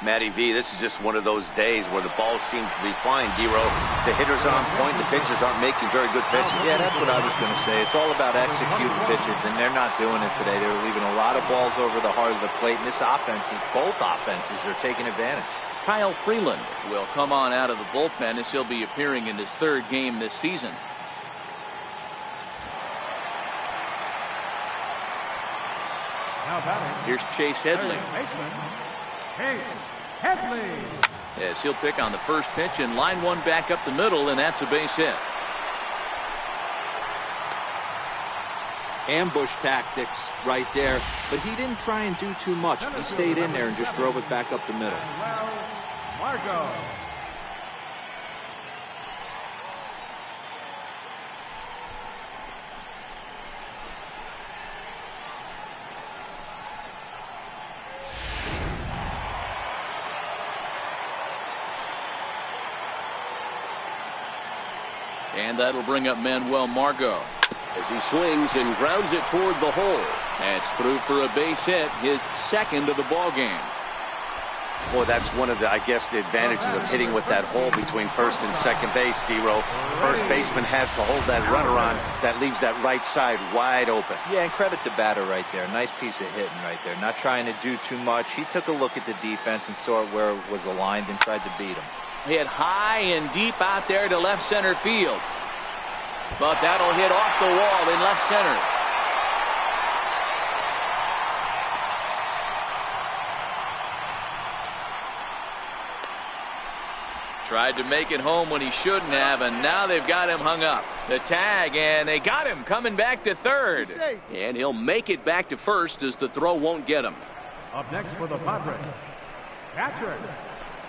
Matty V, this is just one of those days where the ball seems to be flying, D-Row. The hitters are on point, the pitchers aren't making very good pitches. Yeah, that's what I was going to say. It's all about executing pitches, and they're not doing it today. They're leaving a lot of balls over the heart of the plate, and this offense, both offenses are taking advantage. Kyle Freeland will come on out of the bullpen as he'll be appearing in his third game this season. Now batting, Here's Chase Headley. third baseman, Chase Headley. Yes, he'll pick on the first pitch and line one back up the middle, and that's a base hit. Ambush tactics right there, but he didn't try and do too much. He stayed in there and just drove it back up the middle. Well, Margot. And that'll bring up Manuel Margot. As he swings and grounds it toward the hole. That's through for a base hit, his second of the ball game. Boy, that's one of the, I guess, the advantages of hitting with that hole between first and second base, D-Row. First baseman has to hold that runner on. That leaves that right side wide open. Yeah, and credit the batter right there. Nice piece of hitting right there. Not trying to do too much. He took a look at the defense and saw it where it was aligned and tried to beat him. Hit high and deep out there to left center field. But that'll hit off the wall in left center. Tried to make it home when he shouldn't have, and now they've got him hung up. The tag, and they got him coming back to third. And he'll make it back to first as the throw won't get him. Up next for the Padres, catcher,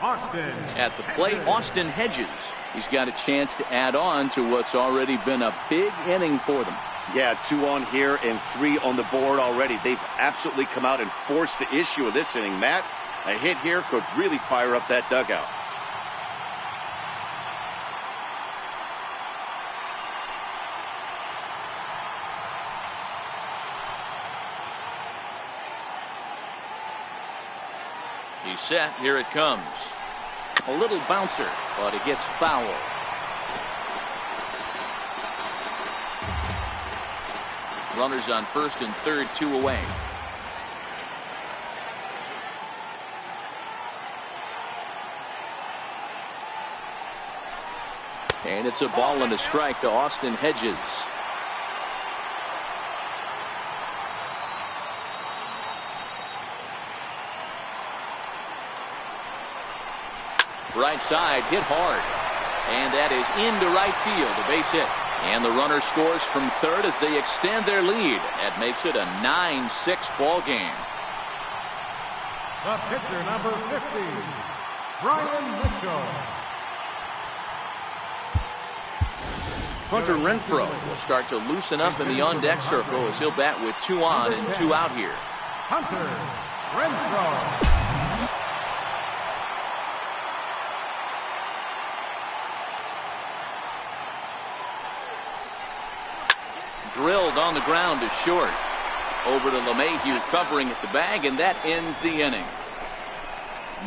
Austin. At the plate, Austin Hedges. He's got a chance to add on to what's already been a big inning for them. Yeah, 2 on here and 3 on the board already. They've absolutely come out and forced the issue of this inning, Matt. A hit here could really fire up that dugout. He's set. Here it comes. A little bouncer, but it gets foul. Runners on first and third, 2 away. And it's a ball and a strike to Austin Hedges. Right side, hit hard. And that is into right field, a base hit. And the runner scores from third as they extend their lead. That makes it a 9-6 ball game. The pitcher, number 50, Brian Mitchell. Hunter Renfroe will start to loosen up in the on-deck circle as he'll bat with 2 on and 2 out here. Hunter Renfroe. drilled on the ground to short. Over to LeMahieu covering at the bag, and that ends the inning.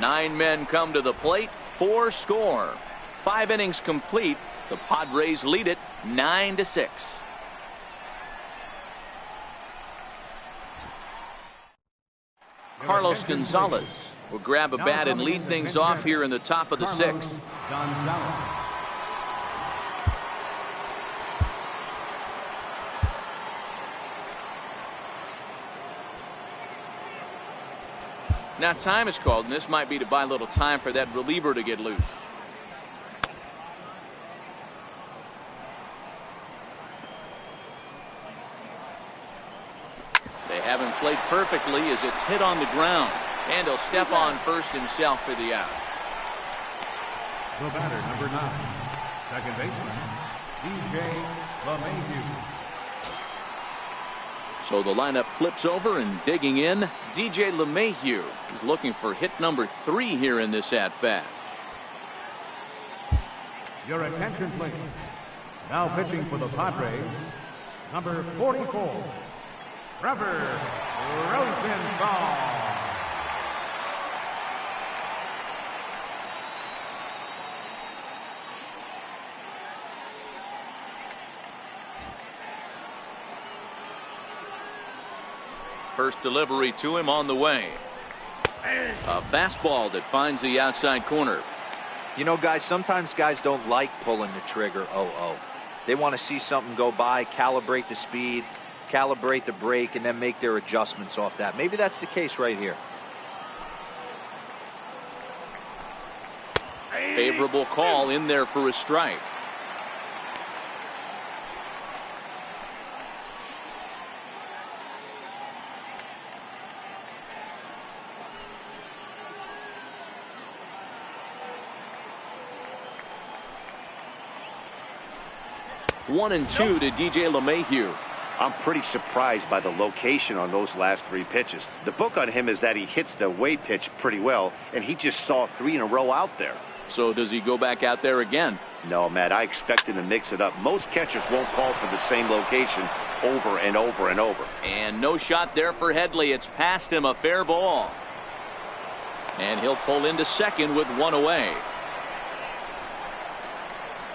9 men come to the plate, 4 score. 5 innings complete. The Padres lead it 9-6. Carlos Gonzalez will grab a bat and lead things off here in the top of the 6th. Now time is called, and this might be to buy a little time for that reliever to get loose. They haven't played perfectly as it's hit on the ground, and he'll step on first himself for the out. The batter, number 9, second baseman, DJ LeMahieu. So the lineup flips over, and digging in, DJ LeMahieu is looking for hit number 3 here in this at-bat. Your attention, please. Now pitching for the Padres, number 44, Trevor Rosenthal. First delivery to him on the way. A fastball that finds the outside corner. You know, guys, sometimes guys don't like pulling the trigger 0-0. They want to see something go by, calibrate the speed, calibrate the brake, and then make their adjustments off that. Maybe that's the case right here. Favorable call in there for a strike. One and two to DJ LeMahieu. I'm pretty surprised by the location on those last 3 pitches. The book on him is that he hits the away pitch pretty well, and he just saw 3 in a row out there. So does he go back out there again? No, Matt, I expect him to mix it up. Most catchers won't call for the same location over and over and over. And no shot there for Headley. It's past him, a fair ball. And he'll pull into second with 1 away.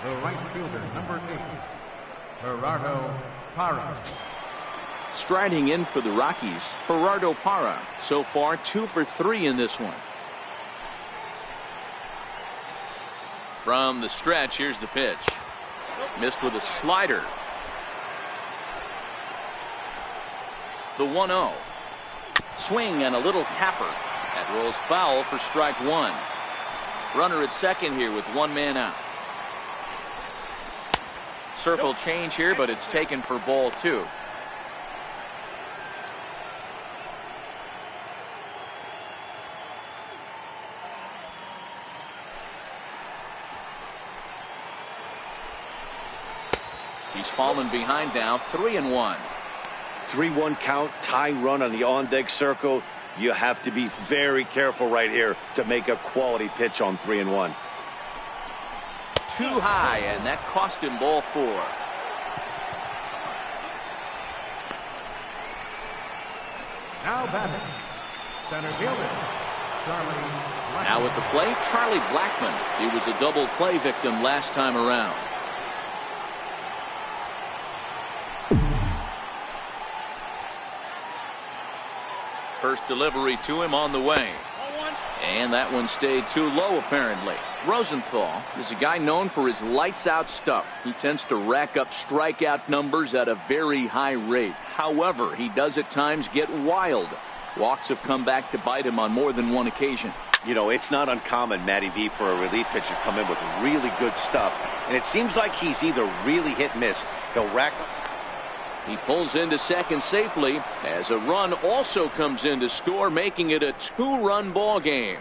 The right fielder, number 8, Gerardo Parra. Striding in for the Rockies, Gerardo Parra. So far 2 for 3 in this one. From the stretch, here's the pitch. Missed with a slider. The 1-0. Swing and a little tapper. That rolls foul for strike 1. Runner at second here with 1 man out. Circle change here, but it's taken for ball 2. He's fallen behind now, 3-1. 3-1 count, tying run on the on-deck circle. You have to be very careful right here to make a quality pitch on 3-1. Too high, and that cost him ball 4. Now batting, center fielder, Charlie Blackman. Now at the plate, Charlie Blackman. He was a double play victim last time around. First delivery to him on the way. And that one stayed too low, apparently. Rosenthal is a guy known for his lights-out stuff. He tends to rack up strikeout numbers at a very high rate. However, he does at times get wild. Walks have come back to bite him on more than one occasion. You know, it's not uncommon, Matty V, for a relief pitcher to come in with really good stuff. And it seems like he's either really hit and miss. He'll rack up. He pulls into second safely as a run also comes in to score, making it a 2-run ball game.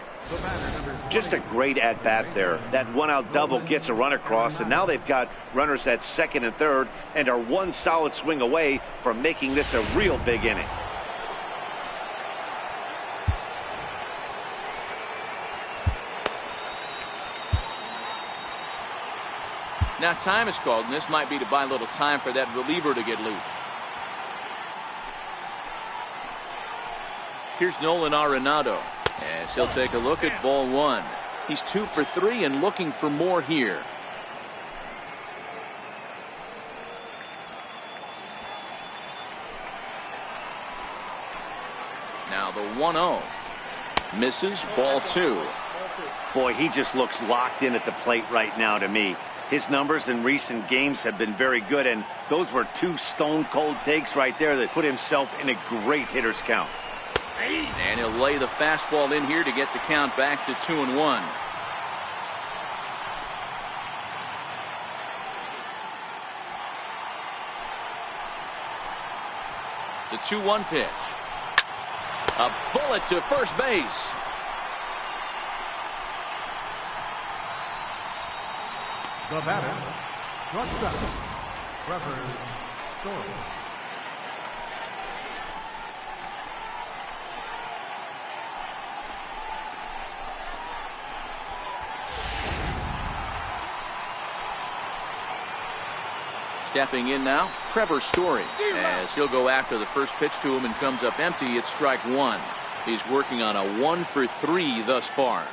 Just a great at-bat there. That one-out double gets a run across, and now they've got runners at second and third and are 1 solid swing away from making this a real big inning. Now time is called, and this might be to buy a little time for that reliever to get loose. Here's Nolan Arenado as he'll take a look at ball one. He's 2 for 3 and looking for more here. Now the 1-0 misses, ball 2. Boy, he just looks locked in at the plate right now to me. His numbers in recent games have been very good, and those were 2 stone-cold takes right there that put himself in a great hitter's count. And he'll lay the fastball in here to get the count back to 2-1. The 2-1 pitch. A bullet to first base. The batter, shortstop, Trevor Story. Stepping in now, Trevor Story, as he'll go after the first pitch to him and comes up empty. It's strike 1. He's working on a 1 for 3 thus far.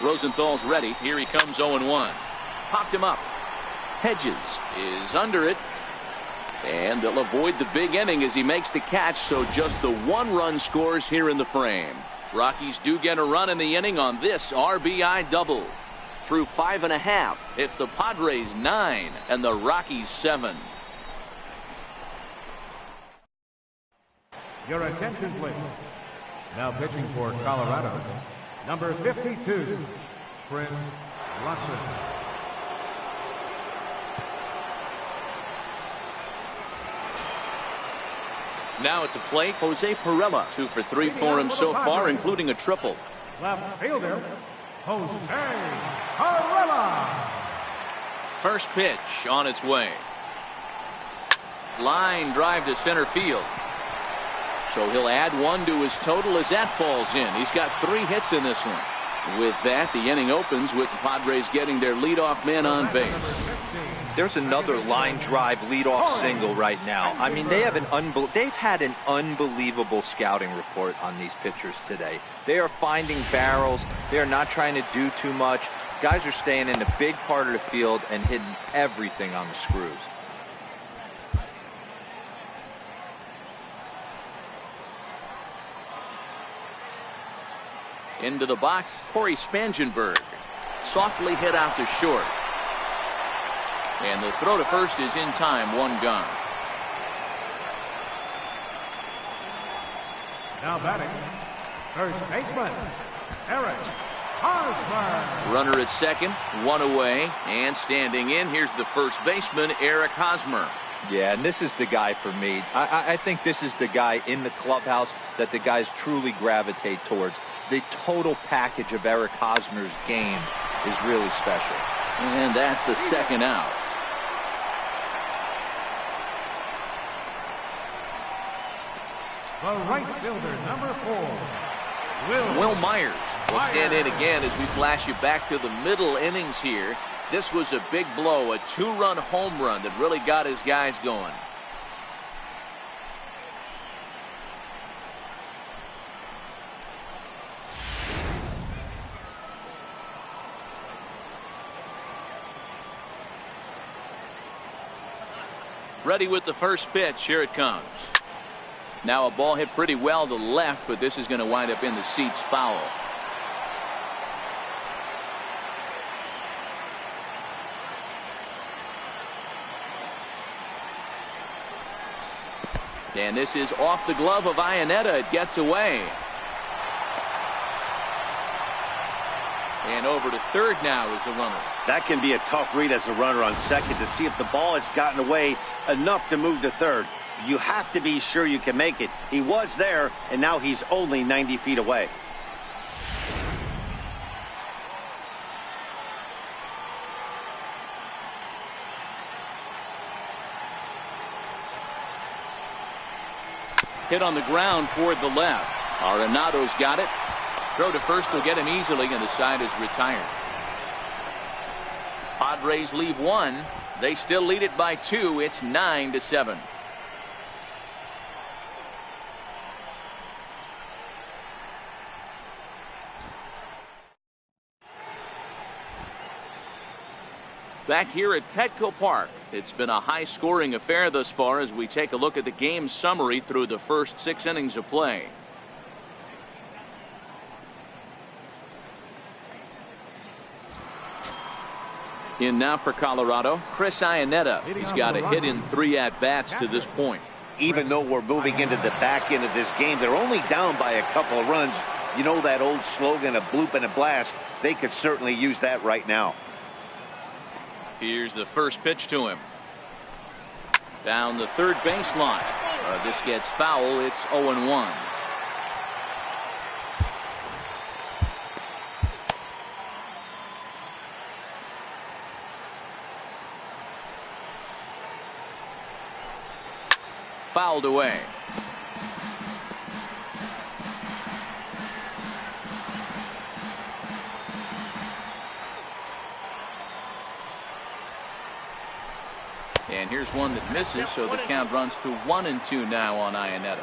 Rosenthal's ready. Here he comes 0-1. Popped him up. Hedges is under it. And they'll avoid the big inning as he makes the catch, so just the 1 run scores here in the frame. Rockies do get a run in the inning on this RBI double. Through 5.5, it's the Padres 9 and the Rockies 7. Your attention, please. Now pitching for Colorado, number 52, Prince Watson. Now at the plate, Jose Pirela. 2 for 3 for him so far, including a triple. Left fielder, Jose Pirela. First pitch on its way. Line drive to center field. So he'll add 1 to his total as that falls in. He's got 3 hits in this one. With that, the inning opens with the Padres getting their leadoff man on base. There's another line drive leadoff single right now. I mean, they've had an unbelievable scouting report on these pitchers today. They are finding barrels. They are not trying to do too much. Guys are staying in the big part of the field and hitting everything on the screws. Into the box, Corey Spangenberg. Softly hit out to short. And the throw to first is in time, 1 gone. Now batting, first baseman, Eric Hosmer. Runner at second, 1 away, and standing in, here's the first baseman, Eric Hosmer. Yeah, and this is the guy for me. I think this is the guy in the clubhouse that the guys truly gravitate towards. The total package of Eric Hosmer's game is really special. And that's the second out. The right fielder, number 4, Will Myers will stand in again as we flash you back to the middle innings here. This was a big blow, a 2-run home run that really got his guys going. Ready with the first pitch. Here it comes. Now a ball hit pretty well to left, but this is going to wind up in the seats foul. And this is off the glove of Iannetta. It gets away. And over to third now is the runner. That can be a tough read as a runner on second to see if the ball has gotten away enough to move to third. You have to be sure you can make it. He was there, and now he's only 90 feet away. Hit on the ground toward the left. Arenado's got it. Throw to first will get him easily, and the side is retired. Padres leave one. They still lead it by 2. It's 9-7. Back here at Petco Park, it's been a high-scoring affair thus far as we take a look at the game summary through the first 6 innings of play. In now for Colorado, Chris Iannetta. He's got a hit in 3 at-bats to this point. Even though we're moving into the back end of this game, they're only down by a couple of runs. You know that old slogan, a bloop and a blast. They could certainly use that right now. Here's the first pitch to him. Down the third baseline. This gets foul. It's 0-1. Fouled away. And here's one that misses, so the count runs to 1-2 now on Iannetta.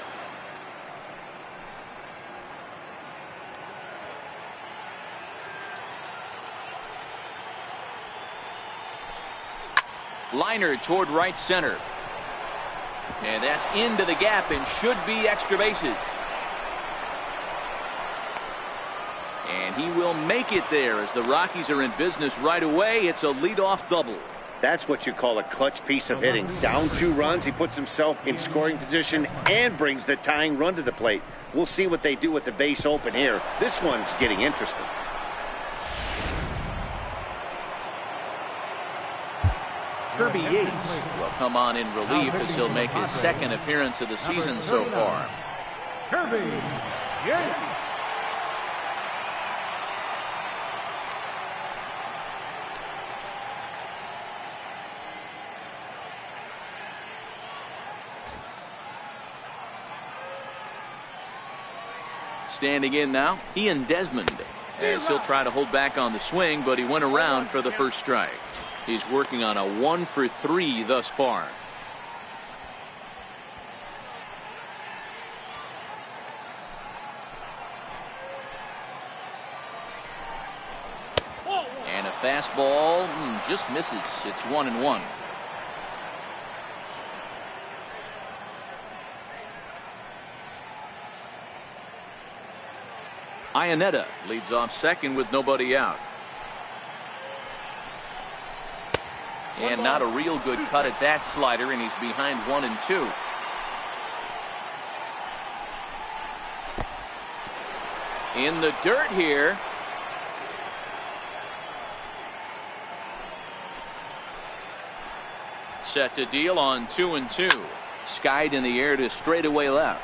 Liner toward right center. And that's into the gap and should be extra bases. And he will make it there as the Rockies are in business right away. It's a leadoff double. That's what you call a clutch piece of hitting. Down 2 runs, he puts himself in scoring position and brings the tying run to the plate. We'll see what they do with the base open here. This one's getting interesting. Kirby Yates will come on in relief as he'll make his 2nd appearance of the season so far. Kirby Yates. Standing in now, Ian Desmond, as he'll try to hold back on the swing, but he went around for the first strike. He's working on a 1-for-3 thus far. And a fastball just misses. It's 1-1. Iannetta leads off second with nobody out. And not a real good cut at that slider, and he's behind 1-2. In the dirt here. Set to deal on 2-2. Skied in the air to straightaway left.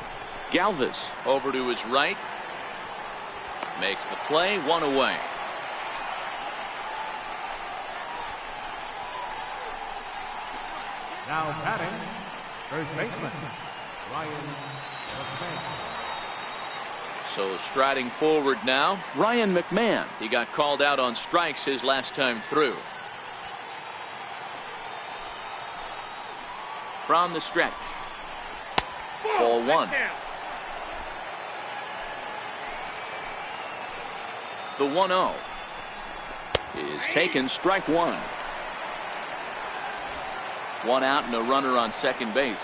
Galvis over to his right. Makes the play, 1 away. Now batting, first baseman, Ryan McMahon. So striding forward now, Ryan McMahon. He got called out on strikes his last time through. From the stretch. Ball 1. The 1-0 is taken, strike 1. 1 out and a runner on second base.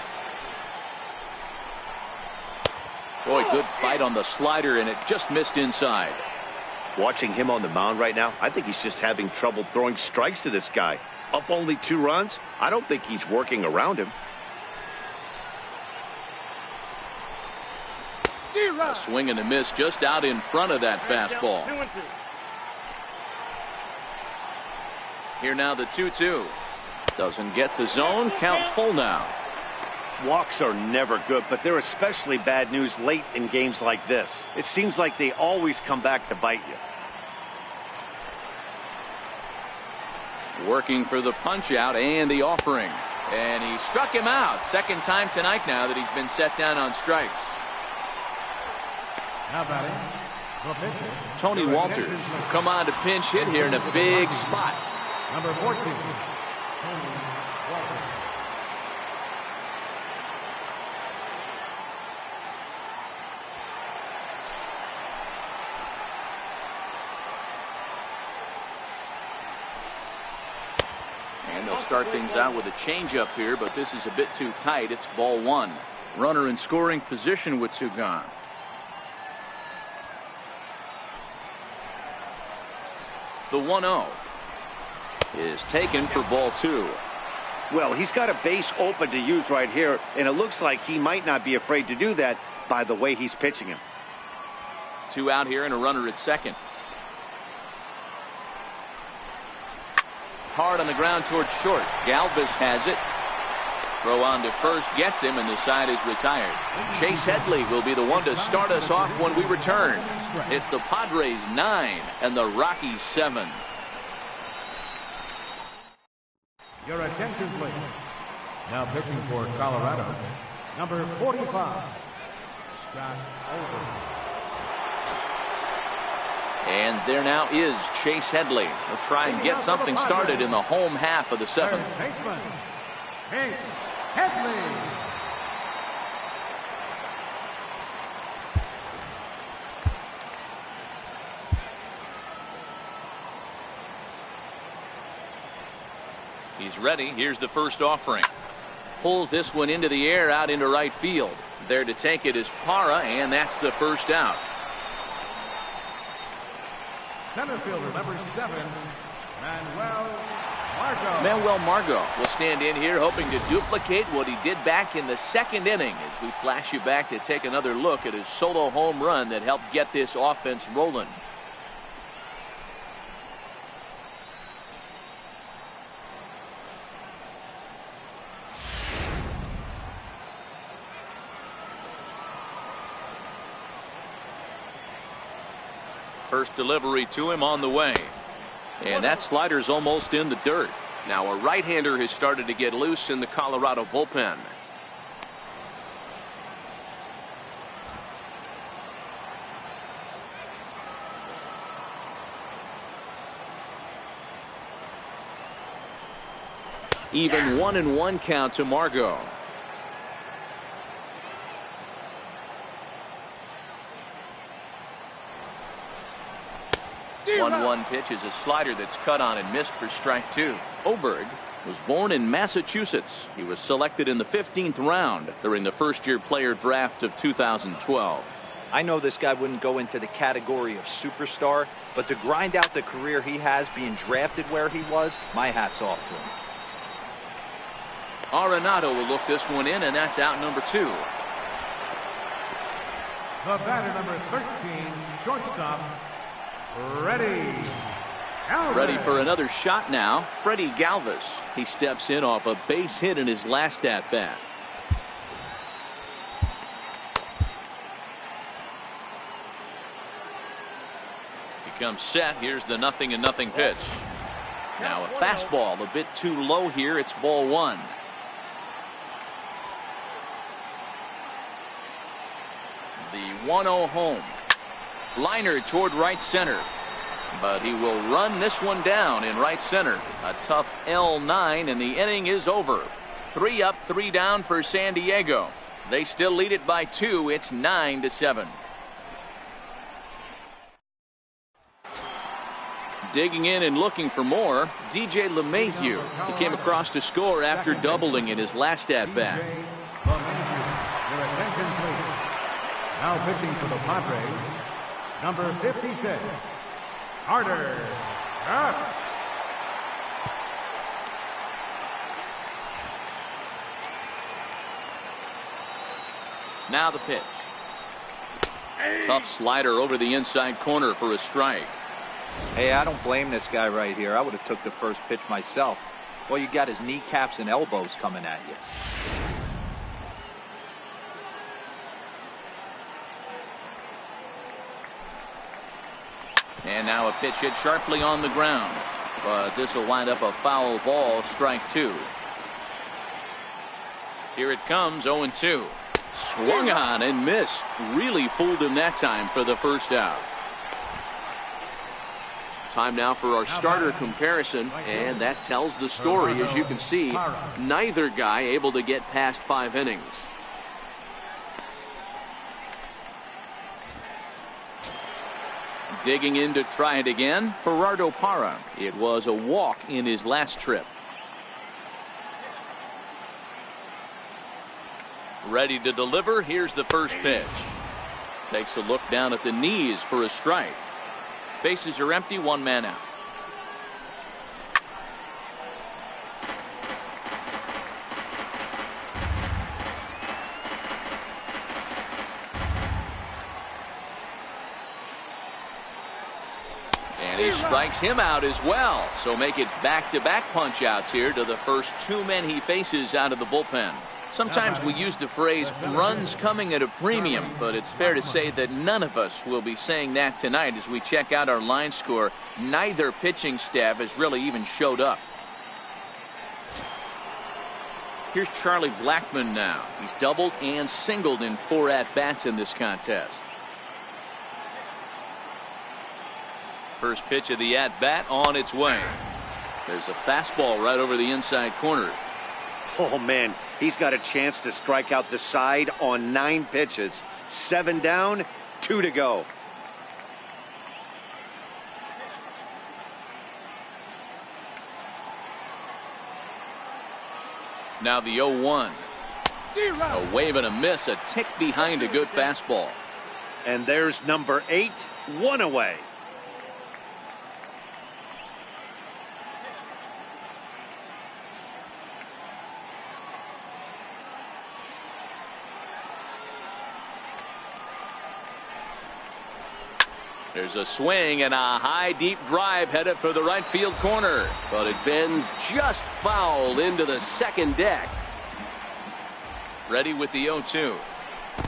Boy, good bite on the slider, and it just missed inside. Watching him on the mound right now, I think he's just having trouble throwing strikes to this guy. Up only 2 runs. I don't think he's working around him. A swing and a miss just out in front of that fastball. Here now the 2-2. Doesn't get the zone. Count full now. Walks are never good, but they're especially bad news late in games like this. It seems like they always come back to bite you. Working for the punch out and the offering. And he struck him out. Second time tonight now that he's been set down on strikes. Now batting, The pitcher, Tony Walters will come on to pinch hit here in a big spot. number 14, Tony Walters. And they'll start things out with a changeup here, but this is a bit too tight. It's ball one. Runner in scoring position with two gone. The 1-0 is taken for ball two. Well, he's got a base open to use right here, and it looks like he might not be afraid to do that by the way he's pitching him. Two out here and a runner at second. Hard on the ground towards short. Galvis has it. Throw on to first, gets him, and the side is retired. Chase Headley will be the one to start us off when we return. It's the Padres 9 and the Rockies 7. Your attention, please. Now pitching for Colorado, number 45, Scott Over. And there now is Chase Headley. He'll try and get something started in the home half of the seventh. Third baseman, Chase Headley. He's ready. Here's the first offering. Pulls this one into the air out into right field. There to take it is Parra, and that's the first out. Center fielder, number 7, Manuel Margot. Manuel Margot will stand in here hoping to duplicate what he did back in the second inning as we flash you back to take another look at his solo home run that helped get this offense rolling. First delivery to him on the way. And that slider's almost in the dirt. Now a right-hander has started to get loose in the Colorado bullpen. Even 1-1 count to Margot. 1-1 pitch is a slider that's cut on and missed for strike two. Oberg was born in Massachusetts. He was selected in the 15th round during the first-year player draft of 2012. I know this guy wouldn't go into the category of superstar, but to grind out the career he has being drafted where he was, my hat's off to him. Arenado will look this one in, and that's out number two. The batter, number 13, shortstop, Freddie Galvis. Ready for another shot now. Freddie Galvis. He steps in off a base hit in his last at-bat. He comes set. Here's the 0-0 pitch. Now a fastball a bit too low here. It's ball one. The 1-0 home. Liner toward right center. But he will run this one down in right center. A tough L9, and the inning is over. 3 up, 3 down for San Diego. They still lead it by 2. It's 9-7. Digging in and looking for more, DJ LeMahieu. He came across to score after doubling in his last at-bat. Your attention, please. Now pitching for the Padres, number 56, Carter. Now the pitch. Tough slider over the inside corner for a strike. Hey, I don't blame this guy right here. I would have took the first pitch myself. All you got is kneecaps and elbows coming at you. And now a pitch hit sharply on the ground. But this will wind up a foul ball, strike two. Here it comes, 0-2. Swung on and missed. Really fooled him that time for the first out. Time now for our starter comparison, and that tells the story. As you can see, neither guy able to get past 5 innings. Digging in to try it again, Gerardo Parra. It was a walk in his last trip. Ready to deliver. Here's the first pitch. Takes a look down at the knees for a strike. Bases are empty, 1 man out. And he strikes him out as well. So make it back-to-back punch-outs here to the first 2 men he faces out of the bullpen. Sometimes we use the phrase runs coming at a premium, but it's fair to say that none of us will be saying that tonight as we check out our line score. Neither pitching staff has really even showed up. Here's Charlie Blackmon now. He's doubled and singled in 4 at-bats in this contest. First pitch of the at-bat on its way. There's a fastball right over the inside corner. Oh, man, he's got a chance to strike out the side on 9 pitches. 7 down, 2 to go. Now the 0-1. A wave and a miss, a tick behind a good fastball. And there's number 8, 1 away. There's a swing and a high deep drive headed for the right field corner, but it bends just foul into the second deck. Ready with the 0-2,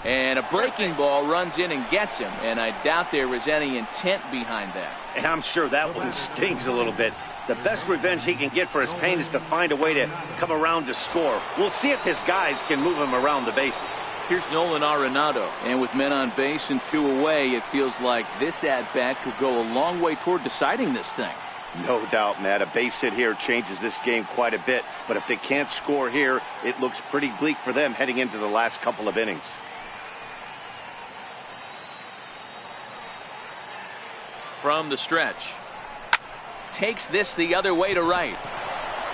and a breaking ball runs in and gets him, and I doubt there was any intent behind that. And I'm sure that one stings a little bit. The best revenge he can get for his pain is to find a way to come around to score. We'll see if his guys can move him around the bases. Here's Nolan Arenado, and with men on base and 2 away, it feels like this at-bat could go a long way toward deciding this thing. No doubt, Matt. A base hit here changes this game quite a bit, but if they can't score here, it looks pretty bleak for them heading into the last couple of innings. From the stretch. Takes this the other way to right.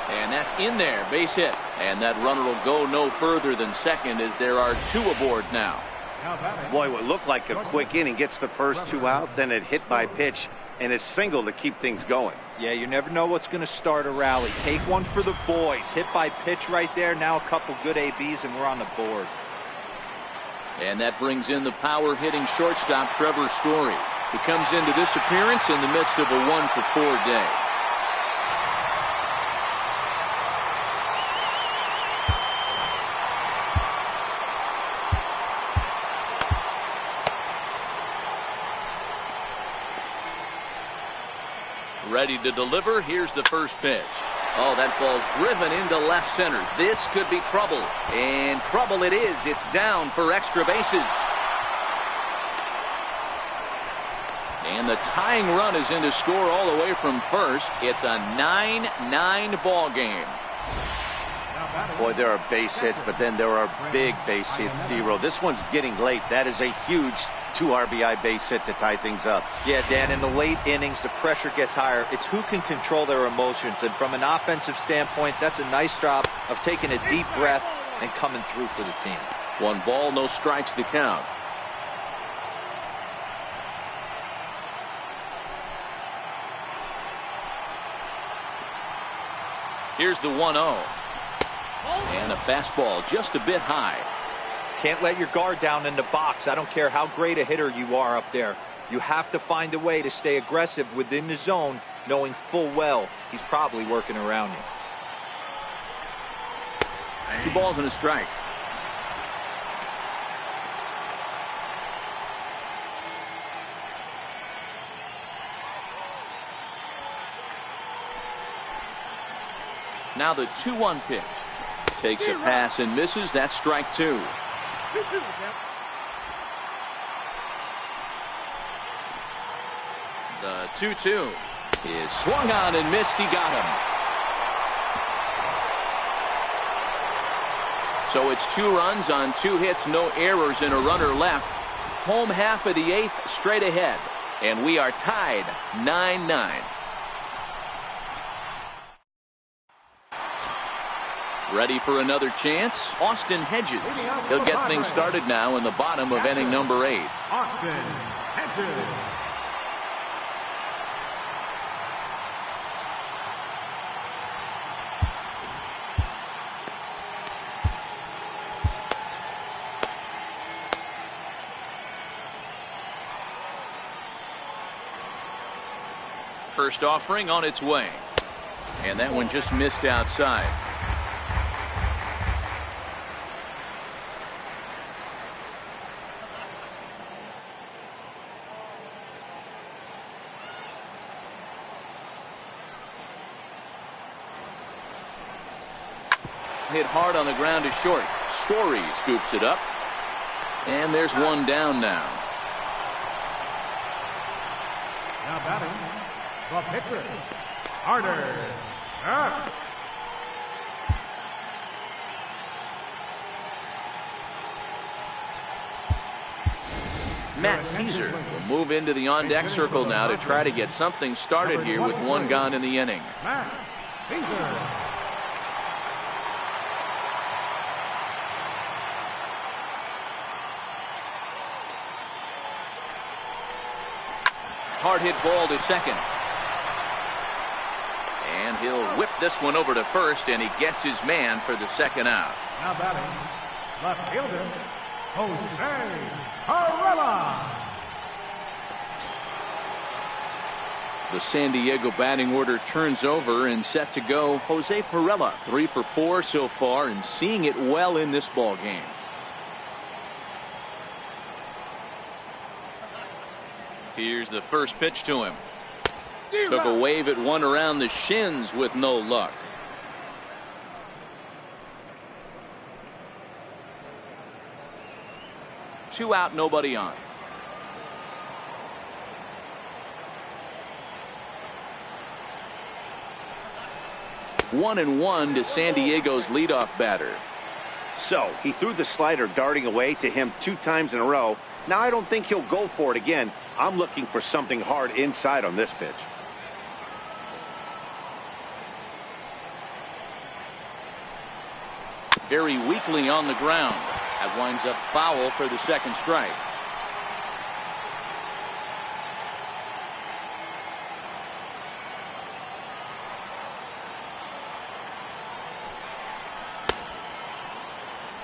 And that's in there, base hit. And that runner will go no further than second as there are 2 aboard now. Boy, what looked like a quick inning gets the first 2 out, then it hit by pitch and a single to keep things going. Yeah, you never know what's going to start a rally. Take one for the boys. Hit by pitch right there. Now a couple good ABs and we're on the board. And that brings in the power hitting shortstop Trevor Story. He comes into this appearance in the midst of a 1-for-4 day. Ready to deliver. Here's the first pitch. Oh, that ball's driven into left center. This could be trouble. And trouble it is. It's down for extra bases. And the tying run is in to score all the way from first. It's a 9-9 ball game. Boy, there are base hits, but then there are big base hits, D-Row. This one's getting late. That is a huge 2 RBI base hit to tie things up. Yeah, Dan, in the late innings, the pressure gets higher. It's who can control their emotions. And from an offensive standpoint, that's a nice job of taking a deep breath and coming through for the team. 1 ball, no strikes to count. Here's the 1-0. And a fastball just a bit high. Can't let your guard down in the box. I don't care how great a hitter you are up there. You have to find a way to stay aggressive within the zone, knowing full well he's probably working around you. 2 balls and a strike. Now the 2-1 pitch. Takes a pass and misses. That's strike 2. The 2-2. is swung on and missed. He got him. So it's 2 runs on 2 hits, no errors, and a runner left. Home half of the 8th, straight ahead. And we are tied 9-9. Ready for another chance? Austin Hedges. He'll get things started now in the bottom of inning number 8. Austin Hedges. First offering on its way. And that one just missed outside. Hit hard on the ground to short. Story scoops it up. And there's one down now. Now batting, the pitcher, Carter. Matt Caesar will move into the on-deck circle now to try to get something started here with 1 gone in the inning. Matt Caesar. Hard hit ball to second. And he'll whip this one over to first, and he gets his man for the second out. Now batting, left fielder, Jose Carrera. The San Diego batting order turns over and set to go. Jose Perella, 3 for 4 so far, and seeing it well in this ball game. Here's the first pitch to him. Took a wave at one around the shins with no luck. Two out, nobody on. One and one to San Diego's leadoff batter. So he threw the slider darting away to him 2 times in a row. Now I don't think he'll go for it again. I'm looking for something hard inside on this pitch. Very weakly on the ground. That winds up foul for the second strike.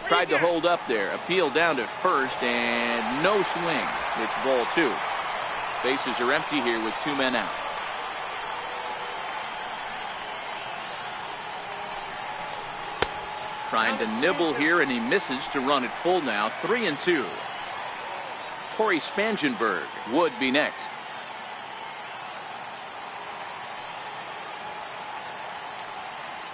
Tried to hold up there. Appeal down to first and no swing. It's ball 2. Bases are empty here with 2 men out. Trying to nibble here, and he misses to run it full now. 3-2. Corey Spangenberg would be next.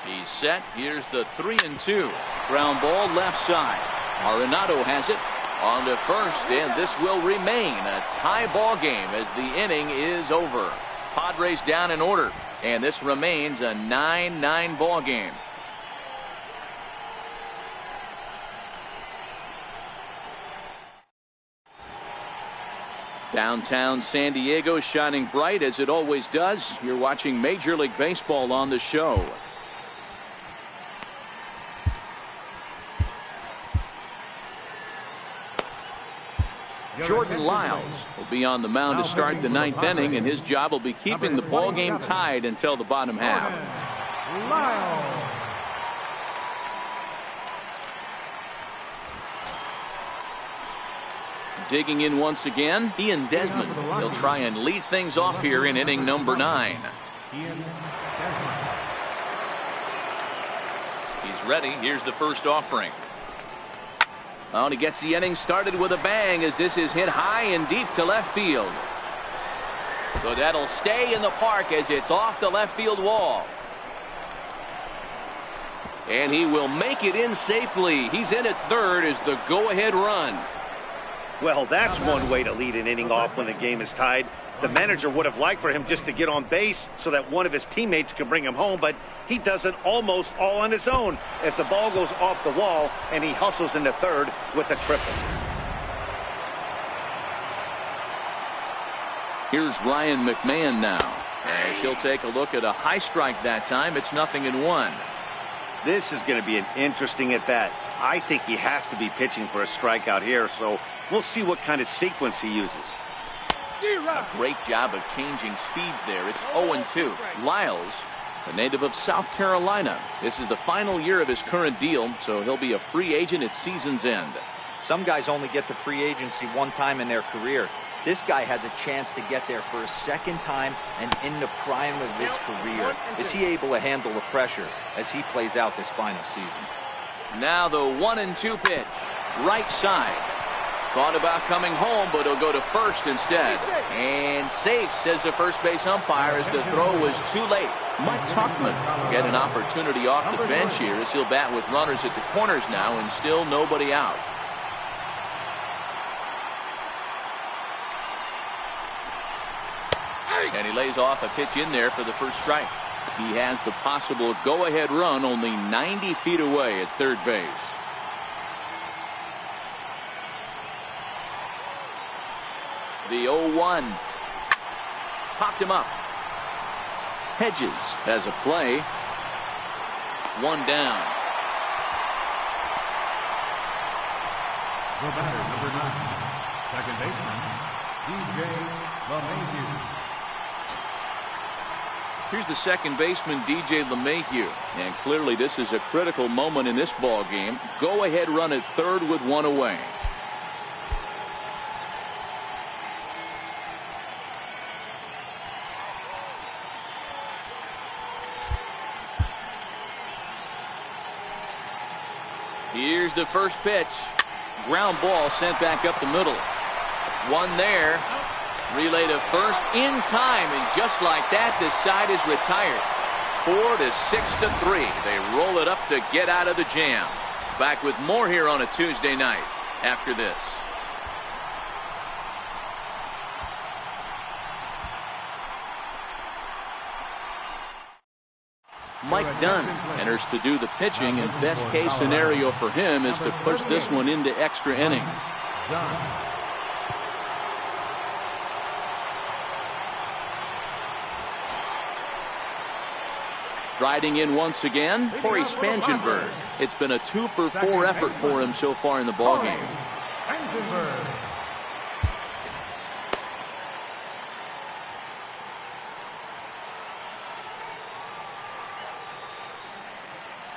He's set. Here's the 3-2. Ground ball left side. Arenado has it on to first, and this will remain a tie ball game as the inning is over. Padres down in order, and this remains a 9-9 ball game. Downtown San Diego shining bright as it always does. You're watching Major League Baseball on the show. Jordan Lyles will be on the mound to start the 9th inning, and his job will be keeping the ball game tied until the bottom half. Digging in once again, Ian Desmond. He'll try and lead things off here in inning number 9. He's ready. Here's the first offering. Oh, and he gets the inning started with a bang as this is hit high and deep to left field. So that'll stay in the park as it's off the left field wall. And he will make it in safely. He's in at third as the go-ahead run. Well, that's one way to lead an inning off when the game is tied. The manager would have liked for him just to get on base so that one of his teammates could bring him home, but he does it almost all on his own as the ball goes off the wall and he hustles into third with a triple. Here's Ryan McMahon now, as he'll take a look at a high strike that time. It's 0-1. This is going to be an interesting at bat. I think he has to be pitching for a strikeout here, so we'll see what kind of sequence he uses. A great job of changing speeds there. It's 0-2. Lyles, a native of South Carolina. This is the final year of his current deal, so he'll be a free agent at season's end. Some guys only get to free agency one time in their career. This guy has a chance to get there for a second time and in the prime of his career. Is he able to handle the pressure as he plays out this final season? Now the 1-2 pitch. Right side. Thought about coming home, but he'll go to first instead. And safe, says the first base umpire, as the throw was too late. Mike Tuchman get an opportunity off the bench here as he'll bat with runners at the corners now and still nobody out. And he lays off a pitch in there for the first strike. He has the possible go-ahead run only 90 feet away at third base. The 0-1. Popped him up. Hedges has a play. One down. The batter, number 9, second baseman, DJ LeMahieu. Here's the second baseman, DJ LeMahieu. And clearly this is a critical moment in this ball game. Go-ahead run at third with one away. Here's the first pitch. Ground ball sent back up the middle. One there. Relay to first in time, and just like that, this side is retired. 4-6-3. They roll it up to get out of the jam. Back with more here on a Tuesday night after this. Mike Dunn enters to do the pitching, and best case scenario for him is to push this one into extra innings. Striding in once again, Corey Spangenberg. It's been a 2-for-4 effort for him so far in the ballgame.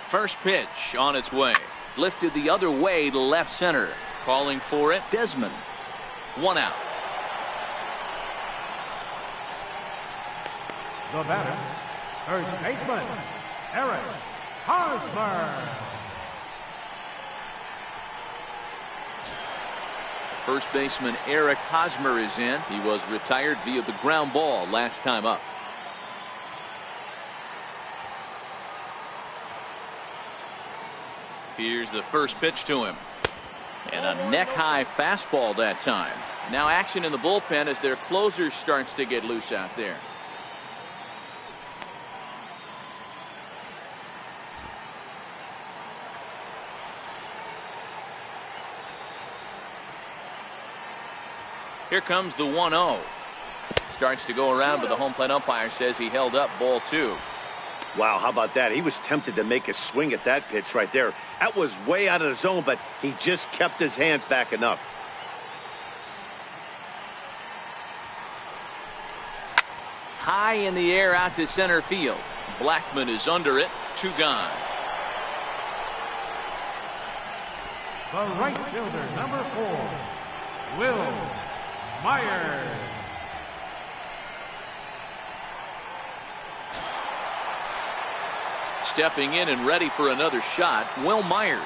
First pitch on its way. Lifted the other way to left center. Calling for it, Desmond. One out. The batter, first baseman, Eric Hosmer. First baseman Eric Hosmer is in. He was retired via the ground ball last time up. Here's the first pitch to him. And a neck-high fastball that time. Now action in the bullpen as their closer starts to get loose out there. Here comes the 1-0. Starts to go around, but the home plate umpire says he held up ball 2. Wow, how about that? He was tempted to make a swing at that pitch right there. That was way out of the zone, but he just kept his hands back enough. High in the air out to center field. Blackman is under it. 2 gone. The right fielder, number 4, Will Myers. Stepping in and ready for another shot, Will Myers.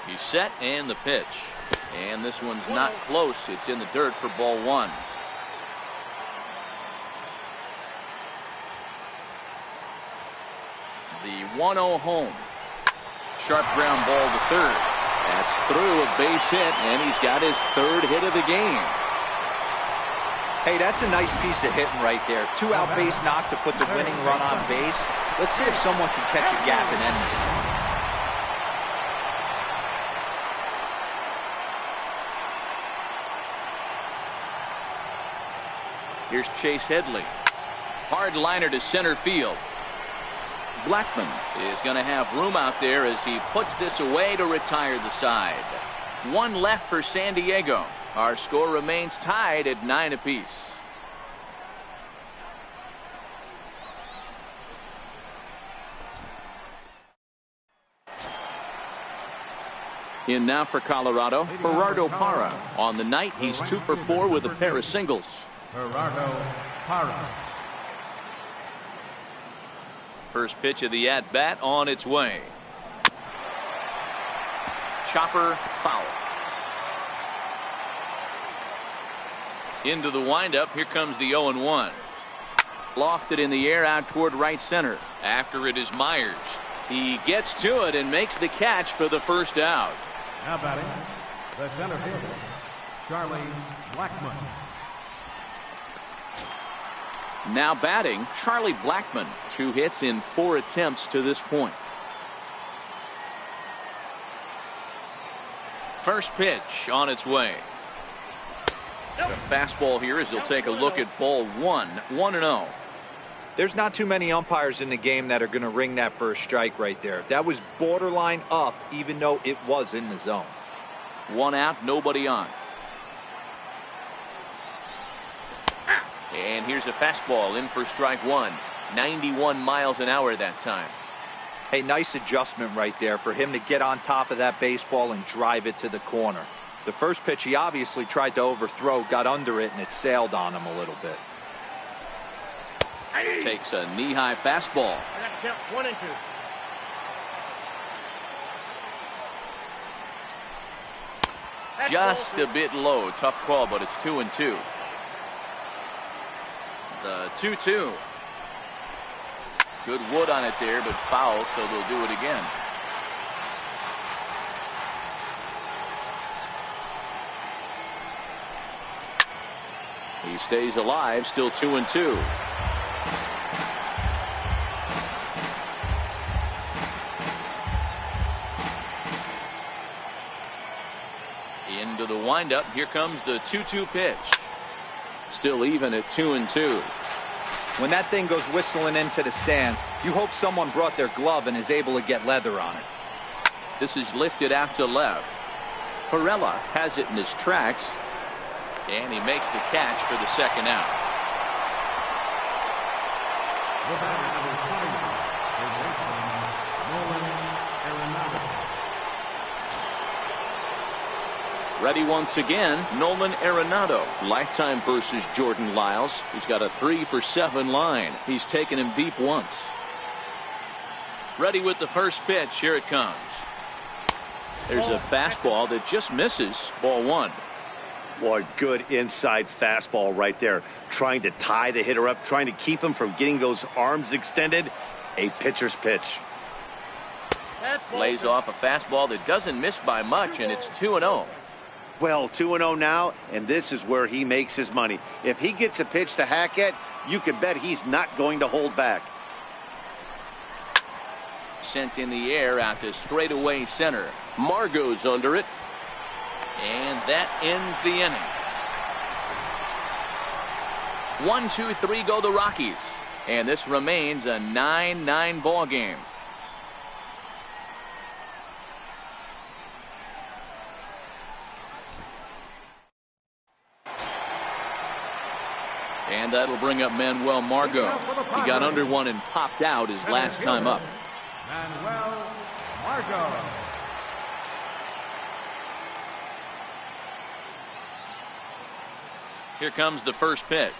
He's set, and the pitch. And this one's not close. It's in the dirt for ball 1. The 1-0 home. Sharp ground ball to third. That's through a base hit, and he's got his third hit of the game. Hey, that's a nice piece of hitting right there. 2-out base knock to put the winning run on base. Let's see if someone can catch a gap and end this. Here's Chase Headley. Hard liner to center field. Blackman is going to have room out there as he puts this away to retire the side. One left for San Diego. Our score remains tied at 9 apiece. In now for Colorado, Gerardo Parra. On the night, he's 2 for 4 with a pair of singles. Gerardo Parra. First pitch of the at-bat on its way. Chopper foul. Into the windup. Here comes the 0-1. Lofted in the air out toward right center. After it is Myers. He gets to it and makes the catch for the first out. Now batting, the center fielder, Charlie Blackmon. Now batting, Charlie Blackmon. 2 hits in 4 attempts to this point. First pitch on its way. The fastball here as they'll take a look at ball 1. 1-0. There's not too many umpires in the game that are going to ring that first strike right there. That was borderline up, even though it was in the zone. 1 out, nobody on. And here's a fastball in for strike 1. 91 miles an hour that time. Hey, nice adjustment right there for him to get on top of that baseball and drive it to the corner. The first pitch he obviously tried to overthrow, got under it, and it sailed on him a little bit. Takes a knee-high fastball. I got to count 1 and 2. Just a bit low. Tough call, but it's 2-2. The 2-2. Good wood on it there, but foul, so they'll do it again. He stays alive, still 2-2. Into the windup. Here comes the 2-2 pitch. Still even at 2-2. When that thing goes whistling into the stands, you hope someone brought their glove and is able to get leather on it. This is lifted out to left. Perella has it in his tracks. And he makes the catch for the second out. The batter, number 20, Ready once again, Nolan Arenado. Lifetime versus Jordan Lyles. He's got a 3 for 7 line. He's taken him deep once. Ready with the first pitch. Here it comes. There's a fastball that just misses. Ball 1. Boy, good inside fastball right there. Trying to tie the hitter up, trying to keep him from getting those arms extended. A pitcher's pitch. Lays off a fastball that doesn't miss by much, and it's 2-0. Well, 2-0 now, and this is where he makes his money. If he gets a pitch to hack at, you can bet he's not going to hold back. Sent in the air out to straightaway center. Margot's under it. And that ends the inning. 1, 2, 3 go the Rockies. And this remains a 9-9 ball game. And that'll bring up Manuel Margot. He got under one and popped out his last time up. Manuel Margot. Here comes the first pitch.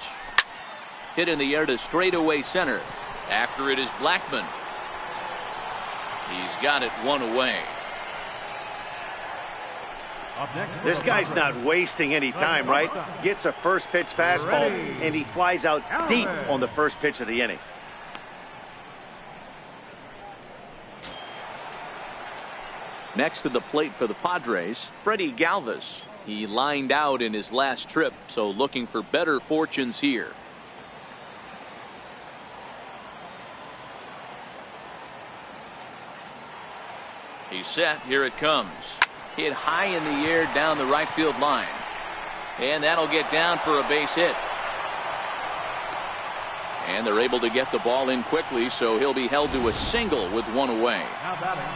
Hit in the air to straightaway center. After it is Blackmon. He's got it 1 away. This guy's not wasting any time, right? Gets a first pitch fastball, and he flies out deep on the first pitch of the inning. Next to the plate for the Padres, Freddie Galvis. He lined out in his last trip, so looking for better fortunes here. He's set. Here it comes. Hit high in the air down the right field line. And that'll get down for a base hit. And they're able to get the ball in quickly, so he'll be held to a single with one away.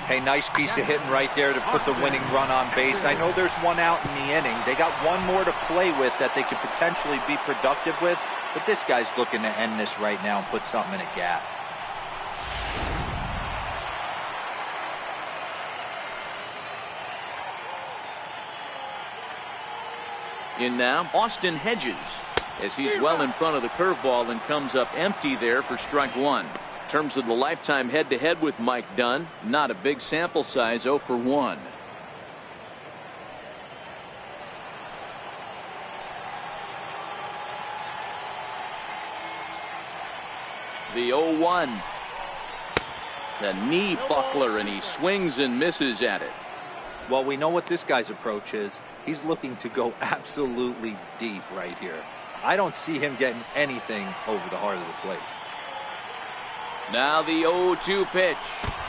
Hey, nice piece of hitting right there to put the winning run on base. I know there's one out in the inning. They got one more to play with that they could potentially be productive with, but this guy's looking to end this right now and put something in a gap. In now, Austin Hedges, as he's well in front of the curveball and comes up empty there for strike one. In terms of the lifetime head-to-head with Mike Dunn, not a big sample size, 0 for 1. The 0-1. The knee buckler, and he swings and misses at it. Well, we know what this guy's approach is. He's looking to go absolutely deep right here. I don't see him getting anything over the heart of the plate. Now the 0-2 pitch.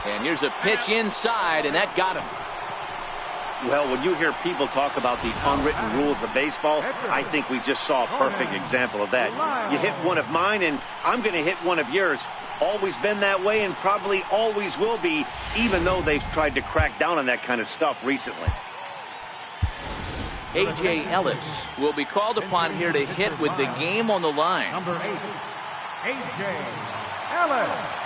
And here's a pitch inside, and that got him. Well, when you hear people talk about the unwritten rules of baseball, I think we just saw a perfect example of that. You hit one of mine, and I'm going to hit one of yours. Always been that way and probably always will be, even though they've tried to crack down on that kind of stuff recently. A.J. Ellis will be called upon here to hit with the game on the line. Number 8, A.J. Ellis.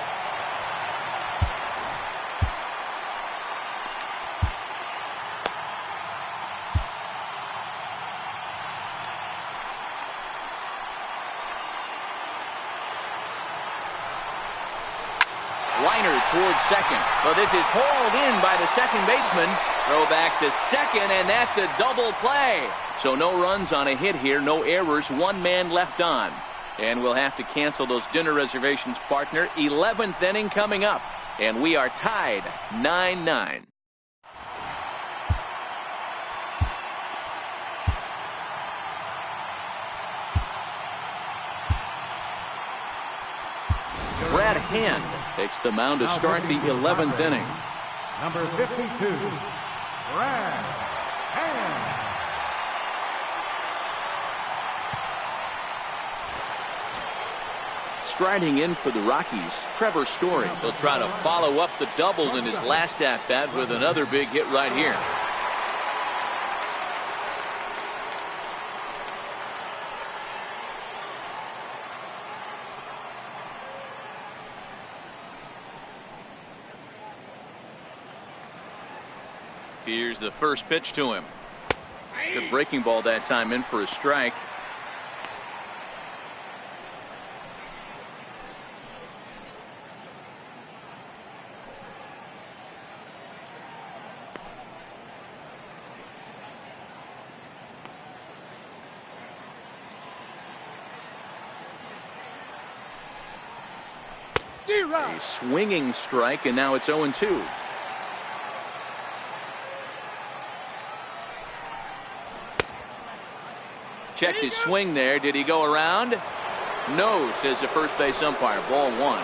Liner towards second. Well, this is hauled in by the second baseman. Throw back to second, and that's a double play. So no runs on a hit here, no errors, one man left on. And we'll have to cancel those dinner reservations, partner. 11th inning coming up, and we are tied 9-9. Brad Hand takes the mound to start the 11th inning. Number 52, Brad Hand. Striding in for the Rockies, Trevor Story. He'll try to follow up the double in his last at-bat with another big hit right here. Here's the first pitch to him. Good breaking ball that time, in for a strike. A swinging strike, and now it's 0-2. Checked his swing there. Did he go around? No, says the first base umpire. Ball one.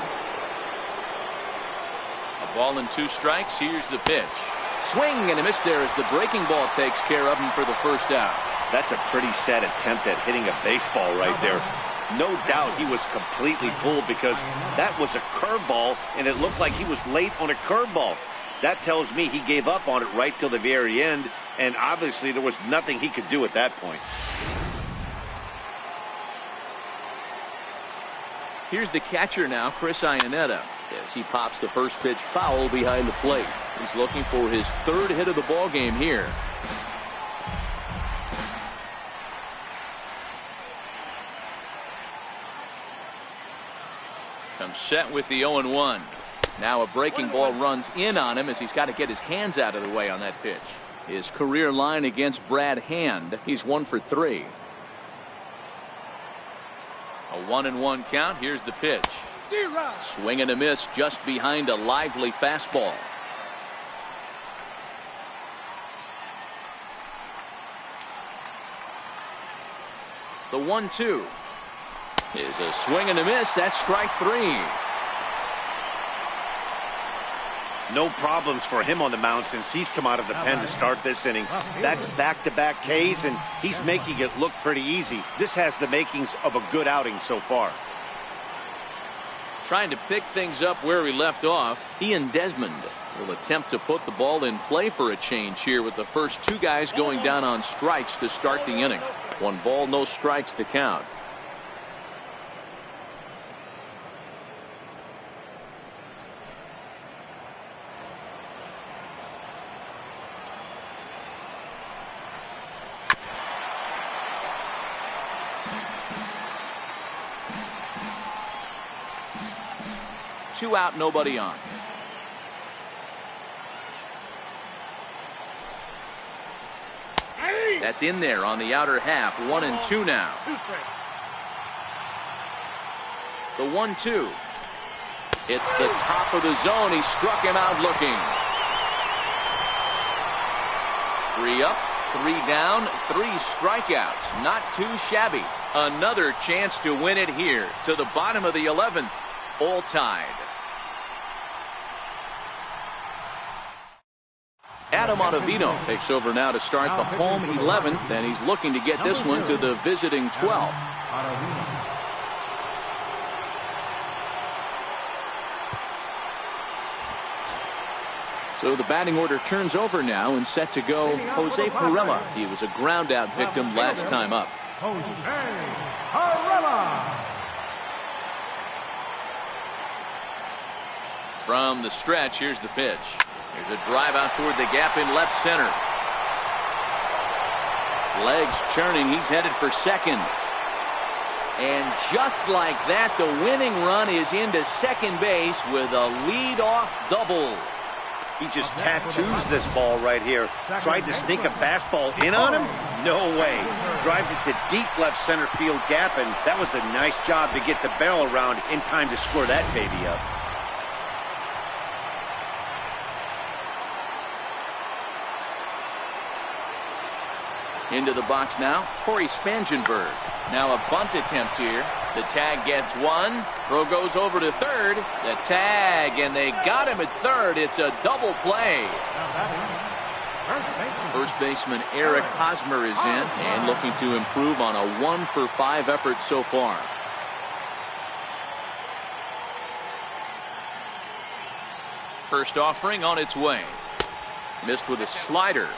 A ball and 2 strikes. Here's the pitch. Swing and a miss there as the breaking ball takes care of him for the first out. That's a pretty sad attempt at hitting a baseball right there. No doubt he was completely fooled because that was a curveball, and it looked like he was late on a curveball. That tells me he gave up on it right till the very end, and obviously there was nothing he could do at that point. Here's the catcher now, Chris Iannetta, as he pops the first pitch foul behind the plate. He's looking for his 3rd hit of the ball game here. Comes set with the 0-1. Now a breaking ball runs in on him as he's got to get his hands out of the way on that pitch. His career line against Brad Hand, he's 1 for 3. A 1-1 count. Here's the pitch. Swing and a miss just behind a lively fastball. The 1-2 is a swing and a miss. That's strike 3. No problems for him on the mound since he's come out of the pen to start this inning. That's back-to-back Ks, and he's making it look pretty easy. This has the makings of a good outing so far. Trying to pick things up where he left off. Ian Desmond will attempt to put the ball in play for a change here with the first 2 guys going down on strikes to start the inning. 1 ball, no strikes the count. Two out, nobody on. That's in there on the outer half. 1-2 now. The 1-2. It's the top of the zone. He struck him out looking. 3 up, 3 down, 3 strikeouts. Not too shabby. Another chance to win it here to the bottom of the 11th. All tied. Adam Ottavino takes over now to start the home 11th, and he's looking to get this one to the visiting 12th. So the batting order turns over now and set to go Jose Pirela. He was a ground out victim last time up. Jose Pirela. From the stretch, here's the pitch. Here's a drive out toward the gap in left center. Legs churning. He's headed for second. And just like that, the winning run is into second base with a lead-off double. He just tattoos this ball right here. Tried to sneak a fastball in on him? No way. Drives it to deep left center field gap, and that was a nice job to get the barrel around in time to score that baby up. Into the box now, Corey Spangenberg. Now a bunt attempt here. The tag gets 1. Throw goes over to third. The tag, and they got him at third. It's a double play. First baseman Eric Hosmer is in and looking to improve on a 1-for-5 effort so far. First offering on its way. Missed with a slider.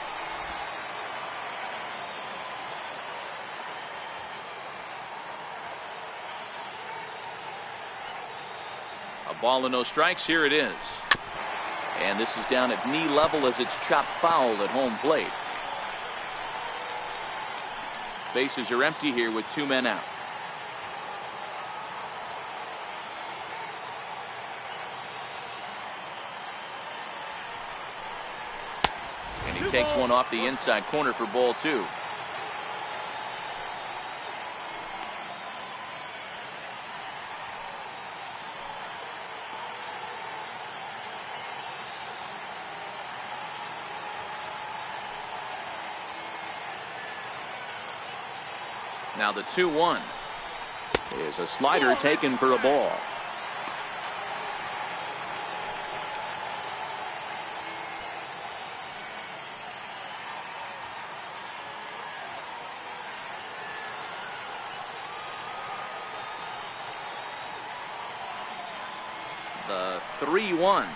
Ball and no strikes. Here it is. And this is down at knee level as it's chopped foul at home plate. Bases are empty here with 2 men out. And he takes one off the inside corner for ball 2. Now the 2-1 is a slider taken for a ball. The 3-1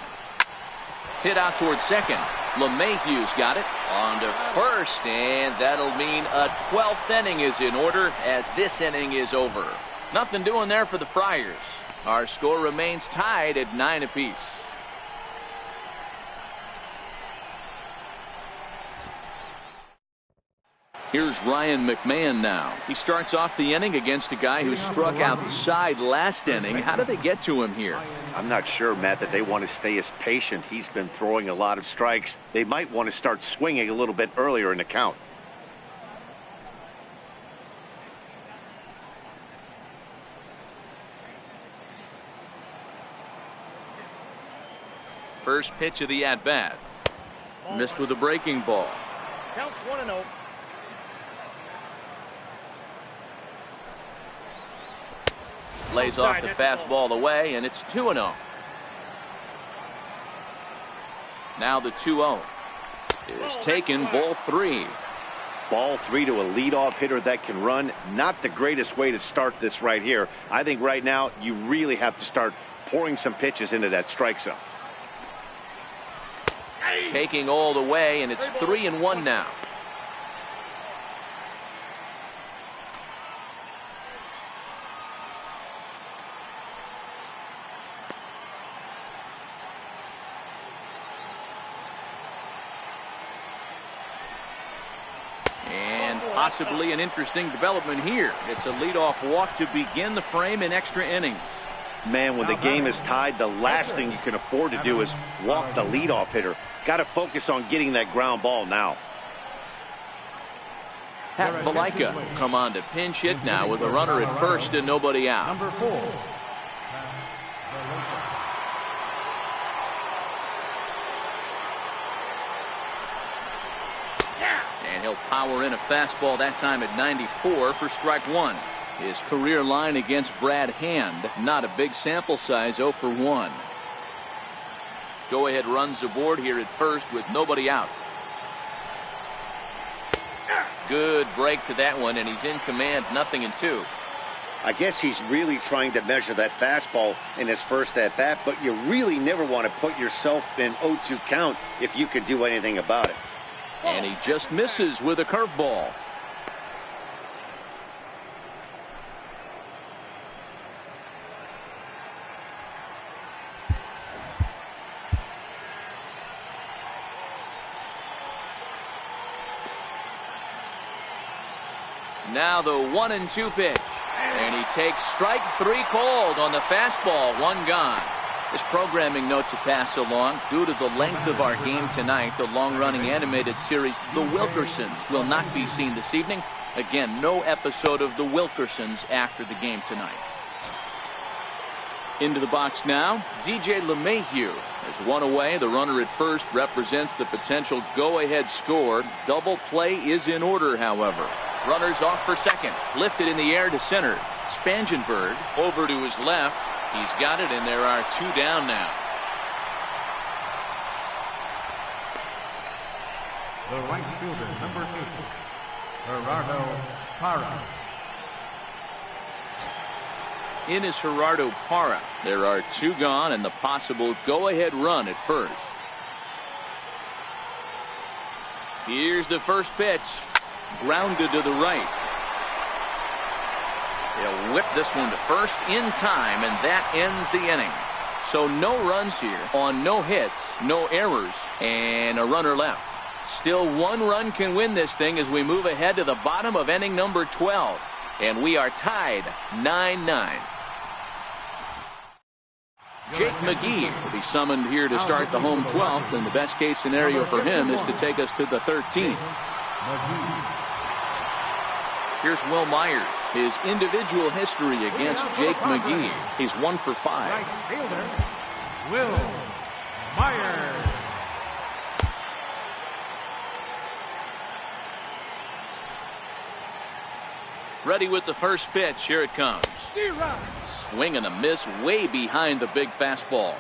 hit out towards second. LeMahieu's got it on to first, and that'll mean a 12th inning is in order as this inning is over. Nothing doing there for the Friars. Our score remains tied at 9 apiece. Here's Ryan McMahon now. He starts off the inning against a guy who struck out the side last inning. How did they get to him here? I'm not sure, Matt, that they want to stay as patient. He's been throwing a lot of strikes. They might want to start swinging a little bit earlier in the count. First pitch of the at-bat. Missed with a breaking ball. Counts 1-0. Lays off the fastball away, and it's 2-0. Now the 2-0 is taken, ball 3. Ball 3 to a leadoff hitter that can run. Not the greatest way to start this right here. I think right now you really have to start pouring some pitches into that strike zone. Taking all the way, and it's 3-1 now. And possibly an interesting development here. It's a leadoff walk to begin the frame in extra innings. Man, when the game is tied, the last thing you can afford to do is walk the leadoff hitter. Got to focus on getting that ground ball now. Pat Valaika come on to pinch hit now with a runner at first and nobody out. Number 4. And he'll power in a fastball that time at 94 for strike 1. His career line against Brad Hand, not a big sample size, 0 for 1. Go ahead runs aboard here at first with nobody out. Good break to that one, and he's in command, 0-2. I guess he's really trying to measure that fastball in his first at bat, but you really never want to put yourself in 0-2 count if you can do anything about it. And he just misses with a curveball. Now the 1-2 pitch, and he takes strike 3 called on the fastball, 1 gone. This programming note to pass along: due to the length of our game tonight, the long-running animated series The Wilkersons will not be seen this evening. Again, no episode of The Wilkersons after the game tonight. Into the box now, DJ LeMahieu. There's one away. The runner at first represents the potential go-ahead score. Double play is in order, however. Runners off for second. Lifted in the air to center. Spangenberg over to his left. He's got it, and there are 2 down now. The right fielder, number 8, Gerardo Parra. In is Gerardo Parra. There are 2 gone, and the possible go-ahead run at first. Here's the first pitch. Grounded to the right. They'll whip this one to first in time, and that ends the inning. So no runs here on no hits, no errors, and a runner left. Still 1 run can win this thing as we move ahead to the bottom of inning number 12. And we are tied 9-9. Jake McGee will be summoned here to start the home 12th, and the best case scenario for him is to take us to the 13th. Here's Will Myers. His individual history against Jake McGee. He's 1 for 5. Right fielder, Will Myers. Ready with the first pitch. Here it comes. Swing and a miss way behind the big fastball.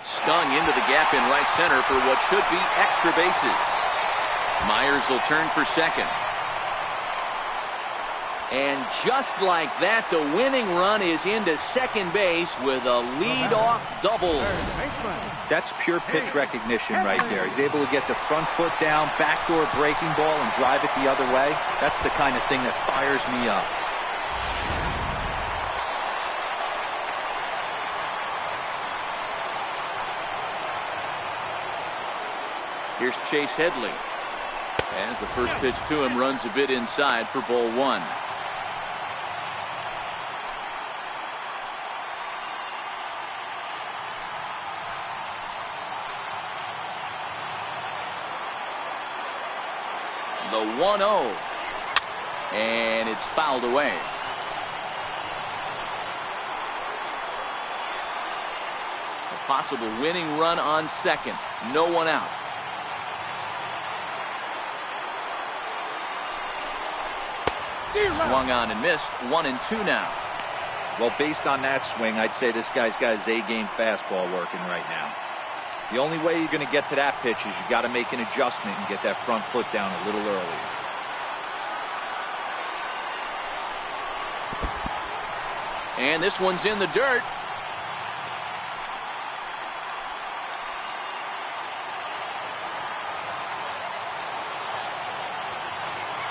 Stung into the gap in right center for what should be extra bases. Myers will turn for second. And just like that, the winning run is into second base with a leadoff double. That's pure pitch recognition right there. He's able to get the front foot down, backdoor breaking ball, and drive it the other way. That's the kind of thing that fires me up. Here's Chase Headley. As the first pitch to him runs a bit inside for ball 1. The 1-0 And it's fouled away. A possible winning run on second. No one out. Swung on and missed. 1-2 now. Well, based on that swing, I'd say this guy's got his A-game fastball working right now. The only way you're going to get to that pitch is you got to make an adjustment and get that front foot down a little earlier. And this one's in the dirt.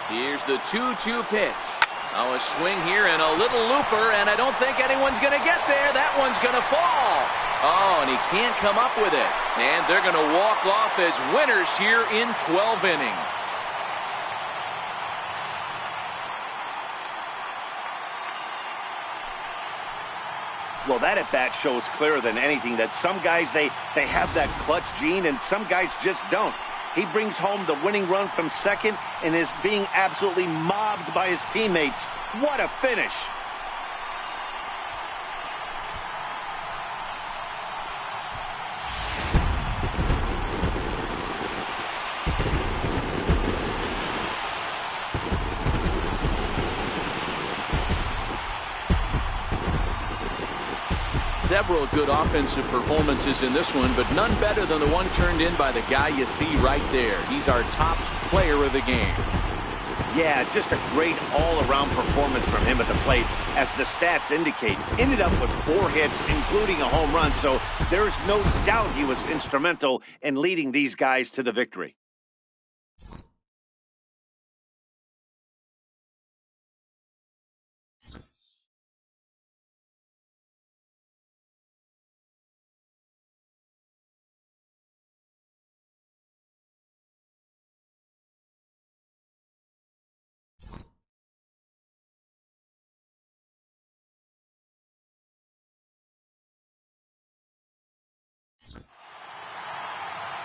Here's the 2-2 pitch. Oh, a swing here and a little looper, and I don't think anyone's going to get there. That one's going to fall. Oh, and he can't come up with it. And they're going to walk off as winners here in 12 innings. Well, that at-bat shows clearer than anything that some guys, they have that clutch gene, and some guys just don't. He brings home the winning run from second and is being absolutely mobbed by his teammates. What a finish. Several good offensive performances in this one, but none better than the one turned in by the guy you see right there. He's our top player of the game. Yeah, just a great all-around performance from him at the plate, as the stats indicate. Ended up with 4 hits, including a home run, so there's no doubt he was instrumental in leading these guys to the victory.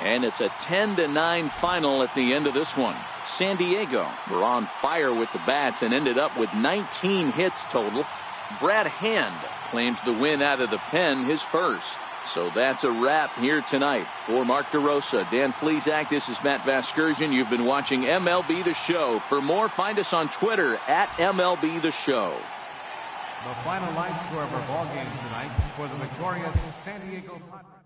And it's a 10-9 final at the end of this one. San Diego were on fire with the bats and ended up with 19 hits total. Brad Hand claims the win out of the pen, his first. So that's a wrap here tonight. For Mark DeRosa, Dan Plesac, this is Matt Vasgersian. You've been watching MLB The Show. For more, find us on Twitter at MLB The Show. The final line score of our ball game tonight for the victorious San Diego Padres.